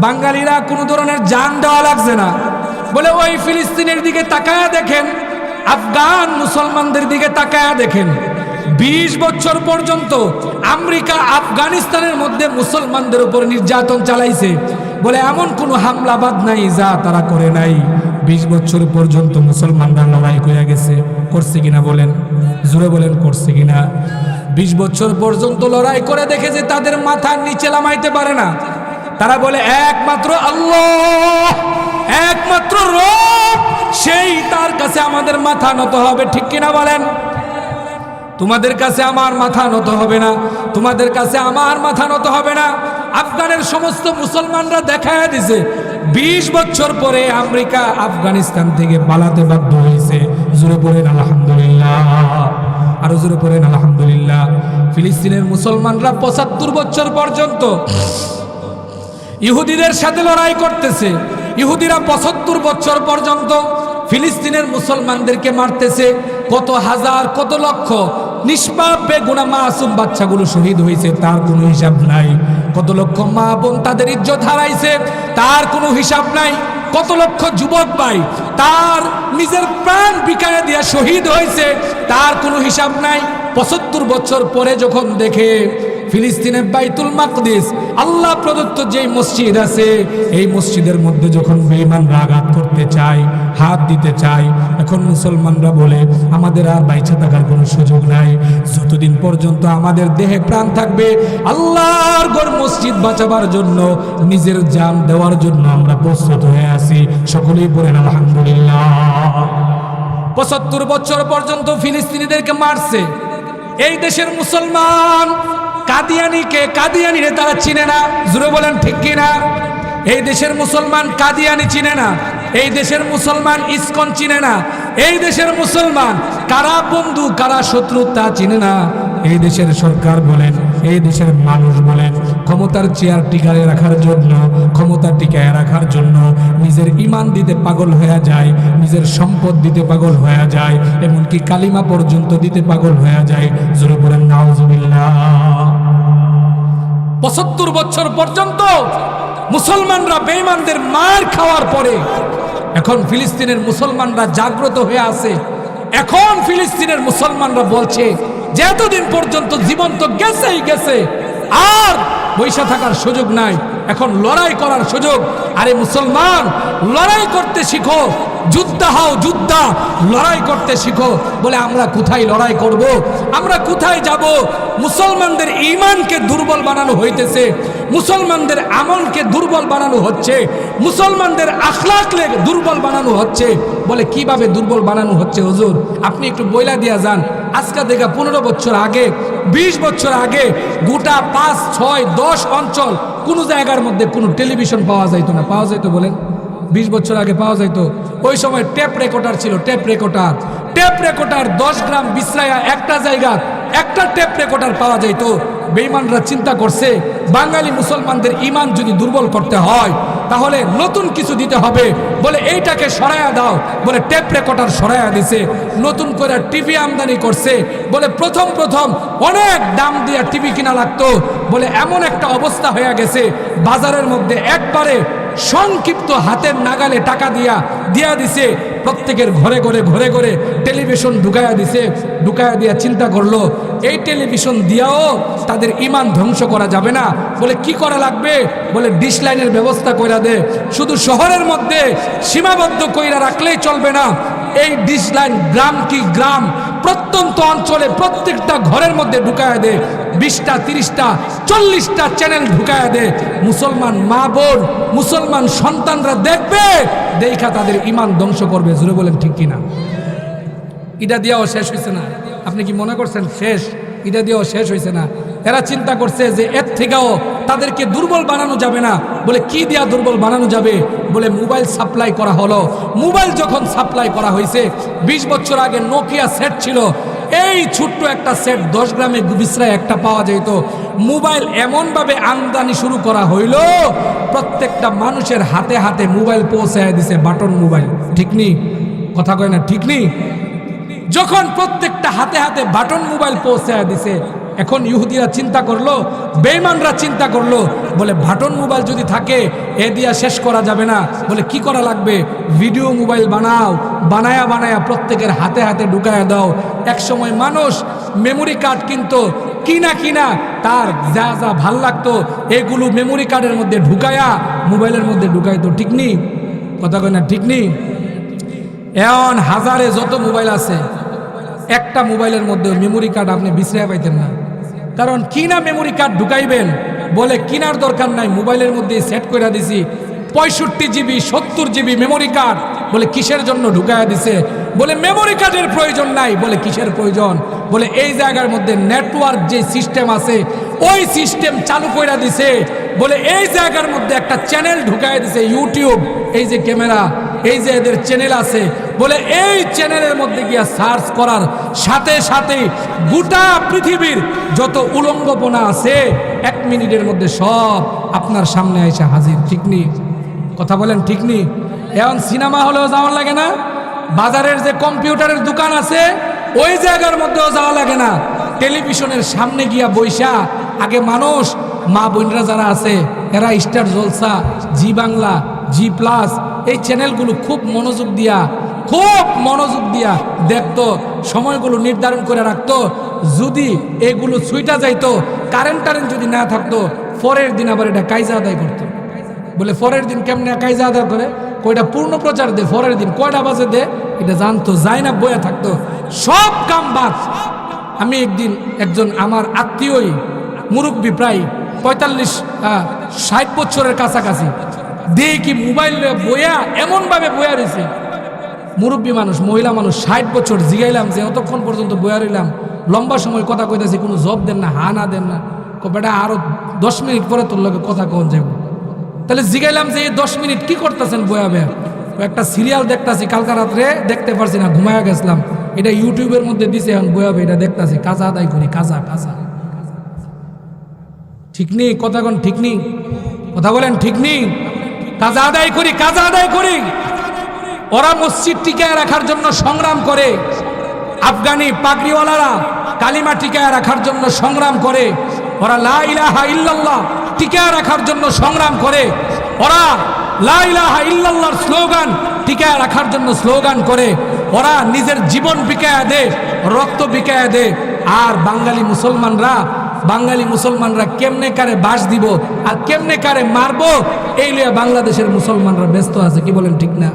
বাঙালিরা কোনো ধরনের জান দেওয়া লাগছে না। বলে ওই ফিলিস্তিনের দিকে তাকায়া দেখেন, আফগান মুসলমানদের দিকে তাকায়া দেখেন, 20 বছর পর্যন্ত আমেরিকা আফগানিস্তানের মধ্যে মুসলমানদের উপর নির্যাতন চালাইছে। বলে এমন কোনো হামলাবাদ নাই যা তারা করে নাই। 20 বছর পর্যন্ত মুসলমানরা লড়াই করে গেছে। করছে কিনা বলেন? জোরে বলেন করছে কিনা? 20 বছর পর্যন্ত লড়াই করে দেখেছে তাদের মাথার নিচে নামাইতে পারে না। তারা বলে একমাত্র আল্লাহ, একমাত্র রব, সেই তার কাছে আমাদের মাথা নত হবে। ঠিক কিনা বলেন? তোমাদের কাছে আমার মাথা নত হবে না, তোমাদের কাছে আমার মাথা নত হবে না। আফগানের সমস্ত মুসলমানরা দেখায় দিছে 20 বছর পরে আমেরিকা আফগানিস্তান থেকে পালাতে বাধ্য হয়েছে। জোরে পড়েন আলহামদুলিল্লাহ। আরো জোরে পড়েন আলহামদুলিল্লাহ। ফিলিস্তিনের মুসলমানরা 75 বছর পর্যন্ত ইহুদিদের সাথে লড়াই করতেছে। ইহুদিরা 75 বছর পর্যন্ত ফিলিস্তিনের মুসলমানদেরকে মারতেছে। কত হাজার, কত লক্ষ নিষ্পাপ বেগুনা মাসুম বাচ্চাগুলো শহীদ হয়েছে, তার কোনো হিসাব নাই। কত লক্ষ মা বোন তাদের ইজ্জত হারাইছে, তার কোনো হিসাব নাই। কত লক্ষ যুবক ভাই তার নিজের প্রাণ বিকায় দিয়া শহীদ হয়েছে, তার কোনো হিসাব নাই। ৭৫ বছর পরে যখন দেখে ফিলিস্তিনের বাইতুল মাকদিস আল্লাহ প্রদত্ত যেই মসজিদ আছে, এই মসজিদের মধ্যে যখন বেঈমানরা আঘাত করতে চায়, হাত দিতে চায়, এখন মুসলমানরা বলে আমাদের আর বাইচা থাকার কোনো সুযোগ নাই, যতদিন পর্যন্ত আমাদের দেহে প্রাণ থাকবে আল্লাহর ঘর মসজিদ বাঁচাবার জন্য, নিজের জান দেওয়ার জন্য আমরা প্রস্তুত হয়ে আছি। সকলেই বলেন আলহামদুলিল্লাহ। ৭৫ বছর পর্যন্ত ফিলিস্তিনিদেরকে মারছে। এই দেশের মুসলমান কাদিয়ানিরে তারা চিনে না, জোরে বলেন ঠিক কিনা? এই দেশের মুসলমান কাদিয়ানি চিনে না, এই দেশের মুসলমান ইসকন চিনে না, এই দেশের মুসলমান কারা বন্ধু কারা শত্রু তা চিনে না। এই দেশের সরকার বলেন, এই দেশের মানুষ বলেন, ক্ষমতার চেয়ার টিকায় রাখার জন্য, ক্ষমতা টিকায় রাখার জন্য নিজের ঈমান দিতে পাগল হয়ে যায়, নিজের সম্পদ দিতে পাগল হয়ে যায়, এমনকি কালিমা পর্যন্ত দিতে পাগল হয়ে যায়। জোরে বলেন নাউজুবিল্লাহ। ৭৫ বছর পর্যন্ত মুসলমানরা বেঈমানদের মার খাওয়ার পরে এখন ফিলিস্তিনের মুসলমানরা জাগ্রত হয়ে আছে। এখন ফিলিস্তিনের মুসলমানরা বলছে যে এতদিন পর্যন্ত জীবন তো গেছেই গেছে, আর বৈশা থাকার সুযোগ নাই, এখন লড়াই করার সুযোগ। আরে মুসলমান, লড়াই করতে শিখো, যোদ্ধা হও, যোদ্ধা, লড়াই করতে শিখো। বলে আমরা কোথায় লড়াই করব, আমরা কোথায় যাব? মুসলমানদের ঈমানকে দুর্বল বানানো হইতেছে, মুসলমানদের আমলকে দুর্বল বানানো হচ্ছে, মুসলমানদের আখলাককে দুর্বল বানানো হচ্ছে। বলে কিভাবে দুর্বল বানানো হচ্ছে হুজুর? আপনি একটু বইলা দিয়া যান। আজকে দেখা 15 বছর আগে, 20 বছর আগে গোটা 5, 6, 10 অঞ্চল কোনো জায়গার মধ্যে কোনো টেলিভিশন পাওয়া যাইতো না। পাওয়া যাইতো বলেন? 20 বছর আগে পাওয়া যাইতো। ওই সময় টেপ রেকর্ডার ছিল, টেপ রেকর্ডার 10 গ্রাম বিশ্রায়া একটা জায়গা একটা টেপ রেকর্ডার পাওয়া যাইতো। বেঈমানরা চিন্তা করছে বাঙালি মুসলমানদের ঈমান যদি দুর্বল করতে হয় তাহলে নতুন কিছু দিতে হবে। বলে এইটাকে সরাইয়া দাও, বলে টেপ রেকর্ডার সরাইয়া দিছে। নতুন করে টিভি আমদানি করছে। বলে প্রথম অনেক দাম দিয়ে টিভি কিনা লাগতো। বলে এমন একটা অবস্থা হয়ে গেছে বাজারের মধ্যে একবারে সংক্ষিপ্ত হাতের নাগালে টাকা দিয়া দিছে। প্রত্যেকের ঘরে ঘরে টেলিভিশন ঢুকাইয়া দিছে। ঢুকাইয়া দিয়া চিন্তা করলো এই টেলিভিশন দিয়াও তাদের ঈমান ধ্বংস করা যাবে না। বলে কি করা লাগবে? বলে ডিশ লাইনের ব্যবস্থা কইরা দে। শুধু শহরের মধ্যে সীমাবদ্ধ কইরা রাখলেই চলবে না, এই ডিশ লাইন গ্রাম কি গ্রাম, প্রত্যন্ত অঞ্চলে প্রত্যেকটা ঘরের মধ্যে ঢুকায়া দে। 20টা 30টা 40টা চ্যানেল ঢুকায়া দে। মুসলমান মা বোন, মুসলমান সন্তানরা দেখবে, দেখা তাদের ঈমান ধ্বংস করবে। জোরে বলেন ঠিক কিনা? এটা দিয়েও শেষ হয়েছে না। আপনি কি মনে করছেন শেষ? এটা দিয়েও শেষ হয়েছে না। এরা চিন্তা করছে যে এর থেকেও তাদেরকে দুর্বল বানানো যাবে না। বলে কি দিয়া দুর্বল বানানো যাবে? বলে মোবাইল সাপ্লাই করা হলো। মোবাইল যখন সাপ্লাই করা হয়েছে, 20 বছর আগে নোকিয়া সেট ছিল, এই ছোট্ট একটা সেট 10 গ্রামে বিশ্রায় একটা পাওয়া যেত। মোবাইল এমনভাবে আমদানি শুরু করা হইল, প্রত্যেকটা মানুষের হাতে হাতে মোবাইল পৌঁছায় দিছে, বাটন মোবাইল। ঠিক নি? কথা কয় না ঠিক নি? যখন প্রত্যেকটা হাতে হাতে বাটন মোবাইল পৌঁছায় দিছে, এখন ইহুদিরা চিন্তা করলো, বেঈমানরা চিন্তা করলো, বলে বাটন মোবাইল যদি থাকে এ দিয়া শেষ করা যাবে না। বলে কি করা লাগবে? ভিডিও মোবাইল বানাও, বানায়া প্রত্যেকের হাতে হাতে ঢুকায়া দাও। এক সময় মানুষ মেমোরি কার্ড কিনতো, কিনা তার যা যা ভাল লাগতো এগুলো মেমোরি কার্ডের মধ্যে ঢুকায়া মোবাইলের মধ্যে ঢুকাইতো। ঠিক নি? কথা কয় না ঠিক নি? এখন হাজারে যত মোবাইল আছে, একটা মোবাইলের মধ্যে মেমোরি কার্ড আপনি বিশ্রায় পাইতেন না। কারণ কিনা মেমোরি কার্ড ঢুকাইবেন? বলে কিনার দরকার নাই, মোবাইলের মধ্যে সেট করে দিছি 65 জিবি 70 জিবি মেমোরি কার্ড। বলে কিসের জন্য ঢুকাইয়া দিছে? বলে মেমোরি কার্ডের প্রয়োজন নাই। বলে কিসের প্রয়োজন? বলে এই জায়গার মধ্যে নেটওয়ার্ক যে সিস্টেম আছে ওই সিস্টেম চালু করে দিছে। বলে এই জায়গার মধ্যে একটা চ্যানেল ঢুকাইয়া দিছে, ইউটিউব, এই যে ক্যামেরা, এই যে এদের চ্যানেল আছে। বলে এই চ্যানেলের মধ্যে গিয়া সার্চ করার সাথে সাথে গোটা পৃথিবীর যত উলঙ্গপনা আছে 1 মিনিটের মধ্যে সব আপনার সামনে এসে হাজির। ঠিক নি? কথা বলেন ঠিক নি? এখন সিনেমা হলেও যাওয়ার লাগে না, বাজারের যে কম্পিউটারের দোকান আছে ওই জায়গার মধ্যেও যাওয়া লাগে না। টেলিভিশনের সামনে গিয়া বইসা আগে মানুষ, মা বোনরা যারা আছে এরা স্টার জলসা, জি বাংলা, G+ এই চ্যানেলগুলো খুব মনোযোগ দিয়া দেখতো, সময়গুলো নির্ধারণ করে রাখতো। যদি এগুলো ছুইটা যাইতো, কারেন্ট যদি না থাকতো, পরের দিন আবার এটা কায়জা আদায় করতো। বলে পরের দিন কেমনে কায়জা আদায় করে, কয়টা পূর্ণ প্রচার দে, পরের দিন কয়টা বাজে দে, এটা জানতো। যাই না বইয়া থাকতো, সব কাম বাদ। আমি একদিন একজন আমার আত্মীয়ই মুরব্বী, প্রায় 45-60 বছরের কাছাকাছি, দেখি মোবাইল বইয়া এমনভাবে বইয়া রয়েছে। মুরব্বী মানুষ, মহিলা মানুষ, 60 বছর। জিগাইলাম যে অতক্ষণ পর্যন্ত বইয়া রইলাম, লম্বা সময় কথা কইতেছি, কোনো জব দেন না, হা না দেন না। বেটা আরো 10 মিনিট পরে তোর লোকে কথা কন যাবো। তাহলে জিগাইলাম যে এই 10 মিনিট কি করতেছেন বয়া বয়া? একটা সিরিয়াল দেখতাছি, কালকা রাত্রে দেখতে পারছি না, ঘুমায়া গেছিলাম। এটা ইউটিউবের মধ্যে দিছে, এখন বয়া বয়া এটা দেখতাছি। কাজা আদায় করি, কাজা। ঠিক নেই কথা কোন? ঠিক নেই কথা বলেন? ঠিক নেই? কাজা আদায় করি। ওরা মসজিদ টিকায় রাখার জন্য সংগ্রাম করে। আফগানি পাগড়িওয়ালারা কালিমা টিকায় রাখার জন্য সংগ্রাম করে। ওরা লা ইলাহা ইল্লাল্লাহ টিকায় রাখার জন্য সংগ্রাম করে। ওরা লা ইলাহা ইল্লাল্লাহর স্লোগান টিকায় রাখার জন্য স্লোগান করে। ওরা নিজের জীবন বিকায়া দে, রক্ত বিকায়া দে। আর বাঙালি মুসলমানরা কেমনে কারে বাস দিব আর কেমনে কারে মারবো, এই লিয়ে বাংলাদেশের মুসলমানরা ব্যস্ত আছে। কি বলেন? ঠিক না?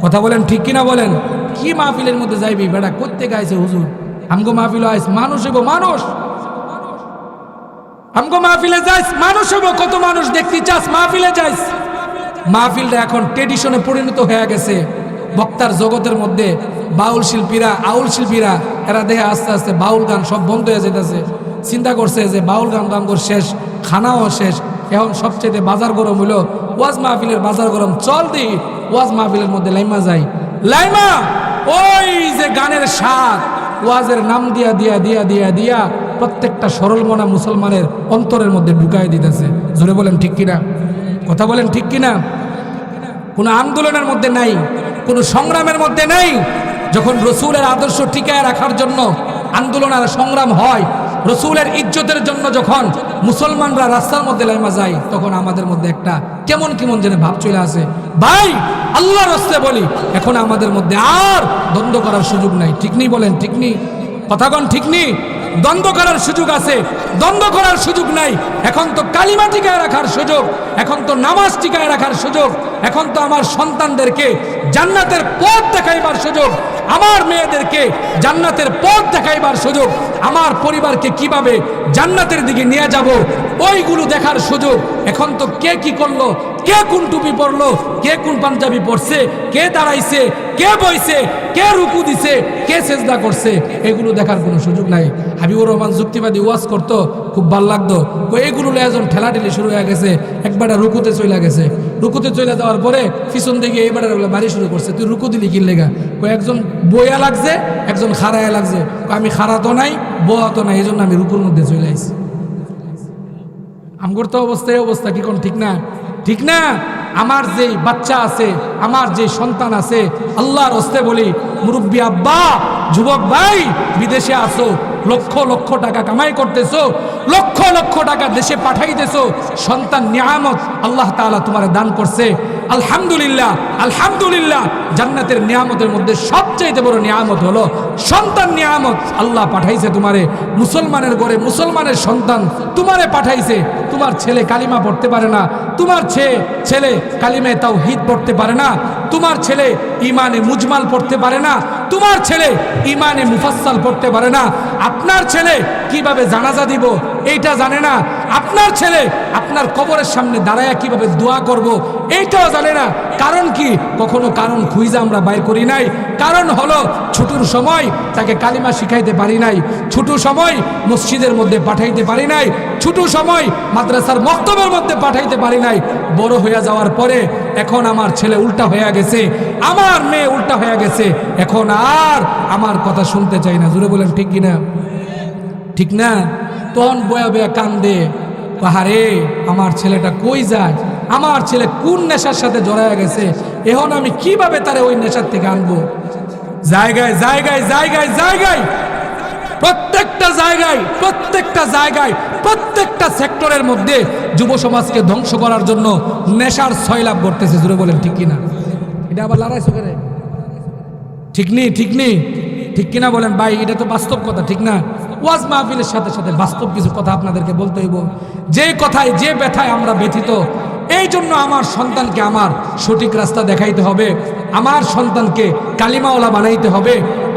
কথা বলেন ঠিক কিনা বলেন? কি মাহফিলের মধ্যে যাইবি বেটা? করতে গাইছে হুজুর, আমগো মাহফিল আইস মানুষ হইব, মানুষ আমগো মাহফিলে যাইস মানুষ হইব। কত মানুষ দেখতে চাস, মাহফিলে যাইস। মাহফিলটা এখন ট্রেডিশনে পরিণত হয়ে গেছে। বক্তার জগতের মধ্যে বাউল শিল্পীরা, আউল শিল্পীরা, এরা দেখে আস্তে আস্তে বাউল গান সব বন্ধ হয়ে যেতেছে। চিন্তা করছে যে বাউল গান তো আমগোর শেষ, খানাও শেষ, এখন সবচেয়ে বাজার গরম হইল ওয়াজ মাহফিলের বাজার গরম। চল দি ওয়াজ মাহফিলের মধ্যে লাইমা যাই। লাইমা ওই যে গানের স্বাদ ওয়াজের নাম দিয়া প্রত্যেকটা সরল মনা মুসলমানের অন্তরের মধ্যে ঢুকাই দিতেছে। জোরে বলেন ঠিক কিনা? কথা বলেন ঠিক কিনা? কোনো আন্দোলনের মধ্যে নাই, কোনো সংগ্রামের মধ্যে নাই। যখন রসুলের আদর্শ টিকায় রাখার জন্য আন্দোলন আর সংগ্রাম হয়, রসুলের ইজ্জতের জন্য যখন মুসলমানরা রাস্তার মধ্যে লাইমা যায়, তখন আমাদের মধ্যে একটা কেমন যেন ভাব চলে আসে। ভাই আল্লাহর রাস্তে বলি, এখন আমাদের মধ্যে আর দ্বন্দ্ব করার সুযোগ নাই। ঠিক নেই? বলেন ঠিক নেই? কথাগণ ঠিক নেই? দ্বন্দ্ব করার সুযোগ আছে, দ্বন্দ্ব করার সুযোগ নাই। এখন তো কালিমা টিকায় রাখার সুযোগ, এখন তো নামাজ টিকায় রাখার সুযোগ, এখন তো আমার সন্তানদেরকে জান্নাতের পথ দেখাইবার সুযোগ, আমার মেয়েদেরকে জান্নাতের পথ দেখাইবার সুযোগ, আমার পরিবারকে কিভাবে জান্নাতের দিকে নিয়ে যাব ওইগুলো দেখার সুযোগ। এখন তো কে কি করলো, কে কোন টুপি পরলো, কে কোন পাঞ্জাবি পরছে, কে দাঁড়াইছে, কে বইছে, কে রুকু দিছে, কে সেজদা করছে, এগুলো দেখার কোনো সুযোগ নাই। হাবিবুর রহমান যুক্তিবাদী ওয়াজ করতো, খুব ভাল লাগতো। এগুলো একজন ঠেলাঠেলি শুরু হয়ে গেছে, একবার রুকুতে চলে গেছে। রুকুতে চলে যাওয়ার পরে পিছন দিকে এবার বাড়ি শুরু করছে, তুই রুকু দিলি কি লেগা? একজন বইয়া লাগছে, একজন খাড়ায়া লাগছে। আমি খাড়া তো নাই, বয়া তো নাই, এই জন্য আমি রুকুর মধ্যে চলে আসছি। আমগর তো অবস্থা কি কোন? ঠিক না? ঠিক না? আমার যে বাচ্চা আছে, আমার যে সন্তান আছে, আল্লাহর হস্তে বলি, মুরব্বী আব্বা, যুবক ভাই, বিদেশে আসো, লক্ষ লক্ষ টাকা কামাই করতেছো, লক্ষ লক্ষ টাকা দেশে পাঠাইতেছো। সন্তান নিয়ামত আল্লাহ তাআলা তোমারে দান করছে। আলহামদুলিল্লাহ, আলহামদুলিল্লাহ। জান্নাতের নিয়ামতের মধ্যে সবচেয়ে বড় নিয়ামত হলো সন্তান নিয়ামত। আল্লাহ পাঠাইছে তোমারে, মুসলমানের ঘরে মুসলমানের সন্তান তোমারে পাঠাইছে। তোমার ছেলে কালিমা পড়তে পারে না, তোমার ছেলে কালিমায়ে তাওহীদ পড়তে পারে না, তোমার ছেলে ইমানে মুজমাল পড়তে পারে না, তোমার ছেলে ইমানে মুফাসসাল পড়তে পারে না, আপনার ছেলে কিভাবে জানাজা দিব এইটা জানে না, আপনার ছেলে আপনার কবরের সামনে দাঁড়ায়া কিভাবে দোয়া করব এইটাও জানে না। কারণ কি? কখনো কারণ খুঁজে আমরা বাইর করি নাই। কারণ হলো ছোটর সময় তাকে কালিমা শিখাইতে পারি নাই, ছোট সময় মসজিদের মধ্যে পাঠাইতে পারি নাই, ছোট সময় মাদ্রাসার মক্তবের মধ্যে পাঠাইতে পারি নাই। বড় হয়ে যাওয়ার পরে এখন আমার ছেলে উল্টা হয়ে গেছে, আমার মেয়ে উল্টা হয়ে গেছে, এখন আর আমার কথা শুনতে চাই না। জোরে বলেন ঠিক কিনা? ঠিক না? তখন বয়া বয়া কান্দে, পাহাড়ে আমার ছেলেটা কই যায়, আমার ছেলে কোন নেশার সাথে জড়ায় গেছে, এখন আমি কিভাবে তারে ওই নেশার থেকে আনবো? জায়গায় জায়গায় জায়গায় জায়গায় প্রত্যেকটা জায়গায় প্রত্যেকটা সেক্টরের মধ্যে যুব সমাজকে ধ্বংস করার জন্য নেশার সয়লাভ করতেছে। জুড়ে বলেন ঠিক কিনা? এটা আবার লড়াই করে ঠিক কিনা বলেন ভাই? এটা তো বাস্তব কথা, ঠিক না? ওয়াজ মাহফিলের সাথে সাথে বাস্তব কিছু কথা আপনাদেরকে বলতে হইব। যে কথায় যে ব্যথায় আমরা ব্যথিত, এই জন্য আমার সন্তানকে আমার সঠিক রাস্তা দেখাইতে হবে, আমার সন্তানকে কালিমাওয়ালা বানাইতে হবে,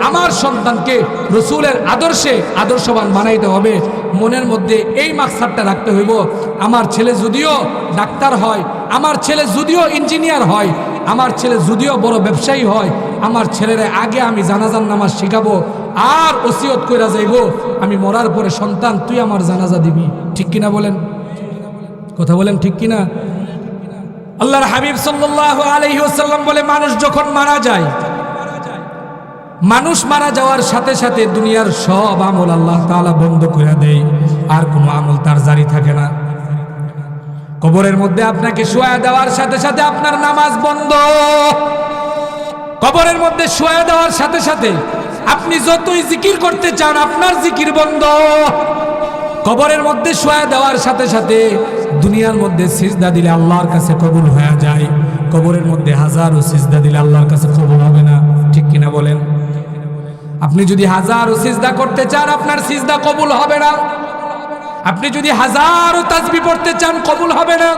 আমার সন্তানকে রসুলের আদর্শে আদর্শবান বানাইতে হবে। মনের মধ্যে এই মাকসাদটা রাখতে হইব, আমার ছেলে যদিও ডাক্তার হয়, আমার ছেলে যদিও ইঞ্জিনিয়ার হয়, আমার ছেলে যদিও বড় ব্যবসায়ী হয়, আমার ছেলেরা আগে আমি জানাজার নামাজ শিখাবো আর ওসিয়ত কইরা যাইব, আমি মরার পরে সন্তান তুই আমার জানাজা দিবি। ঠিক কিনা বলেন? কথা বলেন ঠিক কিনা? আল্লাহর হাবিব সাল্লাল্লাহু আলাইহি ওয়াসাল্লাম বলে, মানুষ যখন মারা যায়, মানুষ মারা যাওয়ার সাথে সাথে দুনিয়ার সব আমল আল্লাহ তাআলা বন্ধ করে দেয়, আর কোনো আমল তার জারি থাকে না। কবরের মধ্যে আপনাকে শোয়া দেওয়ার সাথে সাথে আপনার নামাজ বন্ধ। কবরের মধ্যে শোয়া দেওয়ার সাথে সাথে আপনি যতই জিকির করতে চান আপনার জিকির বন্ধ। কবরের মধ্যে শোয়া দেওয়ার সাথে সাথে দুনিয়ার মধ্যে সিজদা দিলে আল্লাহর কাছে কবুল হয়ে যায়, কবরের মধ্যে হাজারো সিজদা দিলে আল্লাহর কাছে কবুল হবে না। ঠিক কিনা বলেন? আপনি যদি হাজারো সিজদা করতে চান আপনার সিজদা কবুল হবে না। আপনি যদি হাজারো তাসবিহ পড়তে চান কবুল হবে না।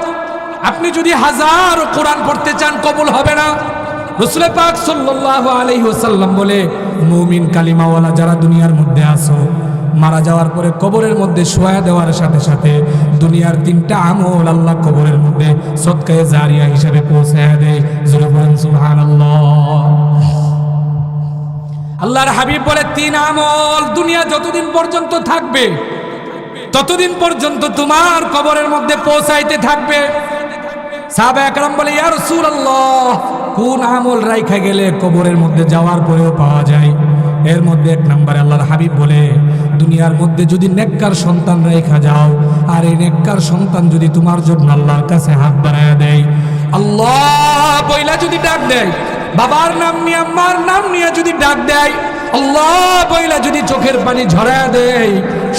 আপনি যদি হাজারো কোরআন পড়তে চান কবুল হবে না। রাসূল পাক সাল্লাল্লাহু আলাইহি ওয়াসাল্লাম বলে, মুমিন কালিমাওয়ালা যারা দুনিয়ার মধ্যে আছো, মারা যাওয়ার পরে কবরের মধ্যে শোয়া দেওয়ার সাথে সাথে দুনিয়ার 3টা আমল আল্লাহ কবরের মধ্যে সদকায়ে জারিয়া হিসেবে পৌঁছায় দেয়। জোরে বলেন সুবহানাল্লাহ। আল্লাহর হাবিব বলে, 3 আমল দুনিয়া যতদিন পর্যন্ত থাকবে ততদিন পর্যন্ত তোমার কবরের মধ্যে পৌঁছাইতে থাকবে। সাহাবা একরাম বলে, ইয়া রাসূলুল্লাহ, কোন আমল রাইখা গেলে কবরের মধ্যে যাওয়ার পরেও পাওয়া যায়? এর মধ্যে 1 নম্বরে আল্লাহর হাবিব বলে, দুনিয়ার মধ্যে যদি নেককার সন্তান রাইখা যাও, আর এই নেককার সন্তান যদি তোমার জন্য আল্লাহর কাছে হাত বাড়ায়া দেয়, আল্লাহ বইলা যদি ডাক দেয়, বাবার নাম নিয়ে আম্মার নাম নিয়ে যদি ডাক দেয়, আল্লাহ বইলা যদি চোখের পানি ঝরায়া দেয়,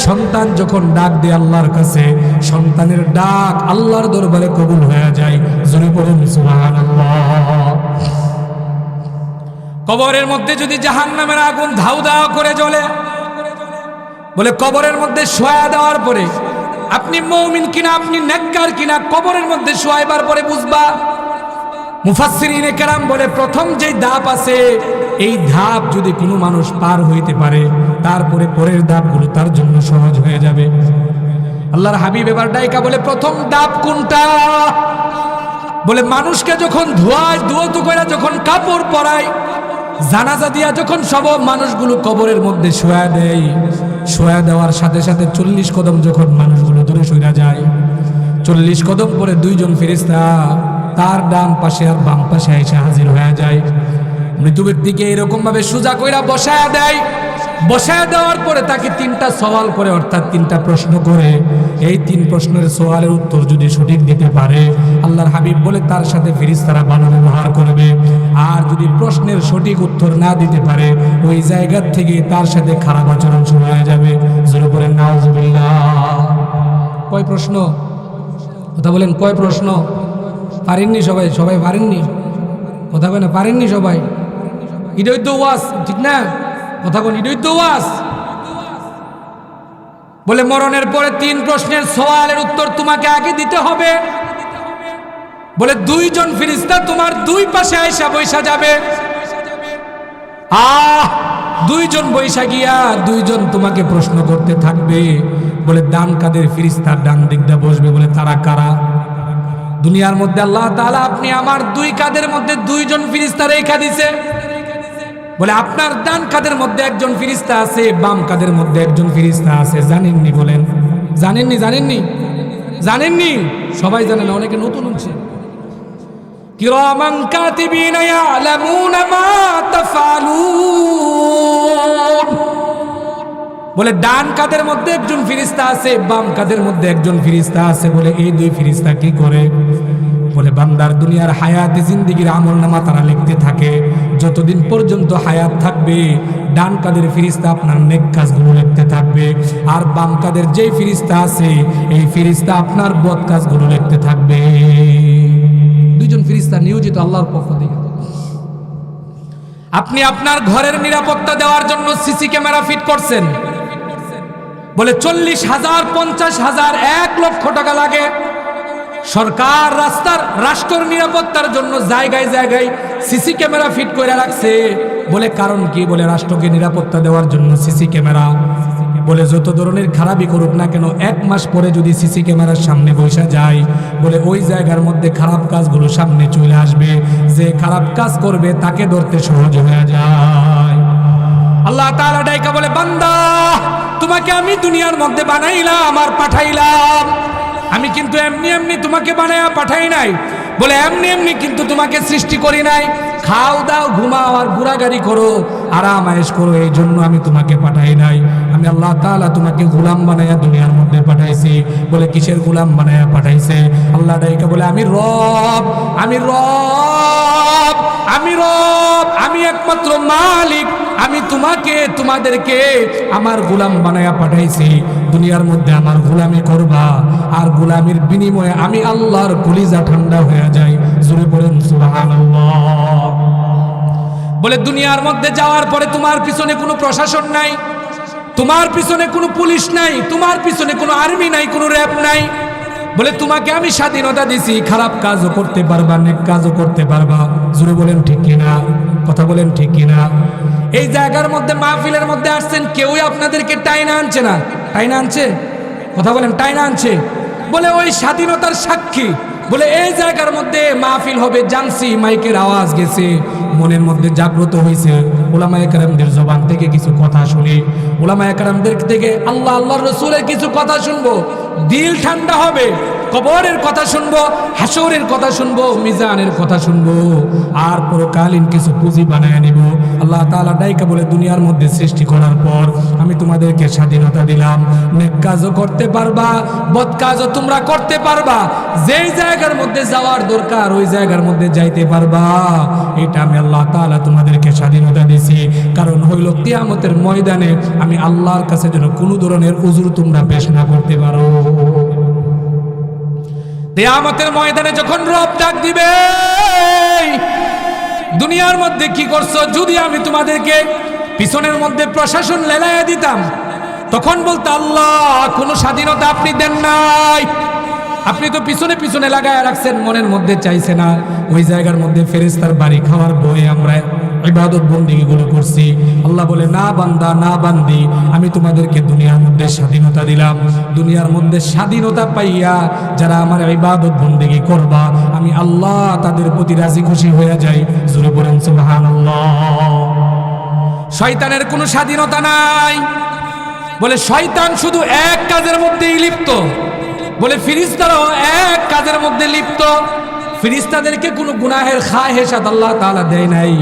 সন্তান যখন ডাক দেয় আল্লাহর কাছে, সন্তানের ডাক আল্লাহর দরবারে কবুল হয়ে যায়। জোরে বলুন সুবহানাল্লাহ। কবরের মধ্যে যদি জাহান্নামের আগুন ধাউ ধাউ করে জ্বলে, বলে কবরের মধ্যে শোয়া দেওয়ার পরে আপনি মুমিন কিনা আপনি নেককার কিনা কবরের মধ্যে শোয়াইবার পরে বুঝবা। মুফাসসিরিনে কেরাম বলে, প্রথম যেই ধাপ আছে এই ধাপ যদি কোনো মানুষ পার হইতে পারে, তারপরে পরের ধাপগুলো তার জন্য সহজ হয়ে যাবে। আল্লাহর হাবিব এবার ডাইকা বলে, প্রথম ধাপ কোনটা? বলে, মানুষকে যখন ধুয়ত করে যখন কাপড় পরায়, জানাজা দিয়া যখন সব মানুষগুলো কবরের মধ্যে শোয়া দেয়, শোয়া দেওয়ার সাথে সাথে 40 কদম যখন মানুষগুলো দূরে সইরা যায়, 40 কদম পরে 2 জন ফেরেশতা তার ডান পাশে আর বাম পাশে এসে হাজির হয়ে যায়। মৃত ব্যক্তিকে এরকম ভাবে সোজা কইরা বসায়া দেয়। বসায়া দেওয়ার পরে তাকে 3টা সওয়াল করে, অর্থাৎ 3টা প্রশ্ন করে। এই 3 প্রশ্নের সওয়ালের উত্তর যদি সঠিক দিতে পারে, আল্লাহর হাবিব বলে তার সাথে ফেরেশতারা ভালো ব্যবহার করবে। আর যদি প্রশ্নের সঠিক উত্তর না দিতে পারে, ওই জায়গা থেকে তার সাথে খারাপ আচরণ শুরু হয়ে যাবে। জোরে বলেন নাউজুবিল্লাহ। কয় প্রশ্ন? কথা বলেন, কয় প্রশ্ন? পারেননি সবাই পারেননি? কথা বলেন, পারেননি সবাই? এটাই তো ওয়াজ, ঠিক না? কথা বলেন, এটাই তো ওয়াজ। বলে, মরণের পরে 3 প্রশ্নের সওয়ালের উত্তর তোমাকে আগে দিতে হবে। বলে, 2 জন ফেরেশতা তোমার 2 পাশে আইসা বৈশা যাবে। 2 জন বৈশা গিয়া 2 জন তোমাকে প্রশ্ন করতে থাকবে। বলে, ডান কাদের ফেরেশতা ডান দিক দিয়ে বসবে। বলে, তারা কারা? দুনিয়ার মধ্যে আল্লাহ তাআলা আপনি আমার 2 কাদের মধ্যে 2 জন ফেরেশতা রেখা দিয়েছে। বলে, আপনার ডান কাদের মধ্যে 1 জন ফেরেশতা আছে, বাম কাদের মধ্যে 1 জন ফেরেশতা আছে। জানেননি? বলেন, জানেননি? সবাই জানে না, অনেকে নতুন হচ্ছে। কিরামান কাতিবিনা ইয়ালামুনা মা তাফআলুন। বলে, ডান কাদের মধ্যে 1 জন ফেরেশতা আছে, বাম কাদের মধ্যে 1 জন ফেরেশতা আছে। বলে, এই 2 ফেরেশতা কি করে? বলে, বান্দার দুনিয়ার হায়াতে জিন্দেগির আমলনামা তারা লিখতে থাকে। যতদিন পর্যন্ত হায়াত থাকবে ডান কাদের ফেরেশতা আপনার নেক কাজগুলো লিখতে থাকবে। যাবে। আর বাম কাদের যেই ফেরেশতা আছে এই ফেরেশতা আপনার বদ কাজগুলো লিখতে থাকবে। দুইজন ফেরেশতা নিয়োজিত আল্লাহর পক্ষ থেকে। আপনি আপনার ঘরের নিরাপত্তা দেওয়ার জন্য সিসি ক্যামেরা ফিট করছেন, বলে 40,000, 50,000, 1 লক্ষ টাকা লাগে। সরকার রাষ্ট্রের নিরাপত্তার জন্য জায়গায় জায়গায় সিসি ক্যামেরা ফিট করে রাখছে। বলে কারণ কি? বলে রাষ্ট্রকে নিরাপত্তা দেওয়ার জন্য সিসি ক্যামেরা। বলে যত ধরনের খারাপই করুক না কেন 1 মাস পরে যদি সিসি ক্যামেরার সামনে বসে যায়, বলে ওই জায়গার মধ্যে খারাপ কাজগুলো সামনে চলে আসবে। যে খারাপ কাজ করবে তাকে ধরতে সহজ হয়ে যায়। আল্লাহ তাআলা ডাইকা বলে, বান্দা তোমাকে আমি দুনিয়ার মধ্যে বানাইলাম আর পাঠাইলাম। আমি কিন্তু এমনি এমনি তোমাকে বানায়া পাঠাই নাই। বলে এমনি এমনি কিন্তু তোমাকে সৃষ্টি করি নাই। খাও দাও ঘুমাও আর ঘোরাঘুরি করো, আরাম আয়েশ করো, এই জন্য আমি তোমাকে পাঠাই নাই। আমি আল্লাহ তাআলা তোমাকে গোলাম বানায়া দুনিয়ার মধ্যে পাঠাইছি। বলে কিসের গোলাম বানায়া পাঠাইছে? আল্লাহ ডাইকা বলে, আমি রব, আমি রব, আমি রব, আমি একমাত্র মালিক। আমি তোমাদেরকে আমার গোলাম বানায়া পাঠাইছি। দুনিয়ার মধ্যে আমার গোলামি করবা, আর গোলামির বিনিময়ে আমি আল্লাহর কলিজা ঠান্ডা হয়ে যায়। জোরে বলেন সুবহানাল্লাহ। বলে দুনিয়ার মধ্যে যাওয়ার পরে তোমার পিছনে কোনো প্রশাসন নাই, তোমার পিছনে কোনো পুলিশ নাই, তোমার পিছনে কোনো আর্মি নাই, কোনো র্যাব নাই। বলে তোমাকে আমি স্বাধীনতা দিছি, খারাপ কাজও করতে পারবা, নেক কাজও করতে পারবা। জোরে বলেন ঠিক কিনা? কথা বলেন ঠিক কিনা? এই জায়গার মধ্যে মাহফিলের মধ্যে আসছেন, কেউই আপনাদেরকে টাইনা আনছে না। টাইনা আনছে? কথা বলেন, টাইনা আনছে? বলে ওই স্বাধীনতার সাক্ষী। বলে এই জায়গার মধ্যে মাহফিল হবে জানছি, মাইকের আওয়াজ গেছে, মনের মধ্যে জাগ্রত হয়েছে। উলামায়ে কেরামদের জবান থেকে কিছু কথা শুনি, উলামায়ে কেরামদের থেকে আল্লাহর রাসূলের কিছু কথা শুনবো, দিল ঠান্ডা হবে। কবরের কথা শুনবো, হাসরের কথা শুনবো, মিজানের কথা শুনবো, আর পরকালীন কিছু পুঁজি বানায় নিব। আল্লাহ তাআলা ডাইকা বলে, দুনিয়ার মধ্যে সৃষ্টি করার পর আমি তোমাদেরকে স্বাধীনতা দিলাম, নেক কাজও করতে পারবা, বদ কাজও তোমরা করতে পারবা। যেই জায়গার মধ্যে যাওয়ার দরকার ওই জায়গার মধ্যে যাইতে পারবা। এটা আমি আল্লাহ তাআলা তোমাদেরকে স্বাধীনতা দিছি। কারণ হইল কিয়ামতের ময়দানে আমি আল্লাহর কাছে যেন কোনো ধরনের উযর তোমরা পেশ না করতে পারো। কিয়ামতের ময়দানে যখন রব ডাক দিবে, দুনিয়ার মধ্যে কি করছো? যদি আমি তোমাদেরকে পিছনের মধ্যে প্রশাসন লেলাইয়া দিতাম, তখন বলতো আল্লাহ কোনো স্বাধীনতা আপনি দেন নাই, আপনি তো পিছনে পিছনে লাগায় রাখছেন, মনের মধ্যে চাইছে না। ওই জায়গার মধ্যে ফেরেশতার বাড়ি খাওয়ার বয়ে আমরা ইবাদত বন্দেগীগুলো করছি। আল্লাহ বলে, না বান্দা, না বান্দি, আমি তোমাদেরকে দুনিয়ার মধ্যে স্বাধীনতা দিলাম। দুনিয়ার মধ্যে স্বাধীনতা পাইয়া যারা আমার ইবাদত বন্দেগী করবা, আমি আল্লাহ তাদের প্রতি রাজি খুশি হয়ে যাই। জোরে বলেন সুবহানাল্লাহ। শয়তানের কোনো স্বাধীনতা নাই। বলে শয়তান শুধু এক কাজের মধ্যেই লিপ্ত। বলে ফেরেশতারাও এক কাজের মধ্যে লিপ্ত। ফেরেশতাদেরকে কোনো গুনাহের খাহেসাত আল্লাহ তাআলা দেয় নাই।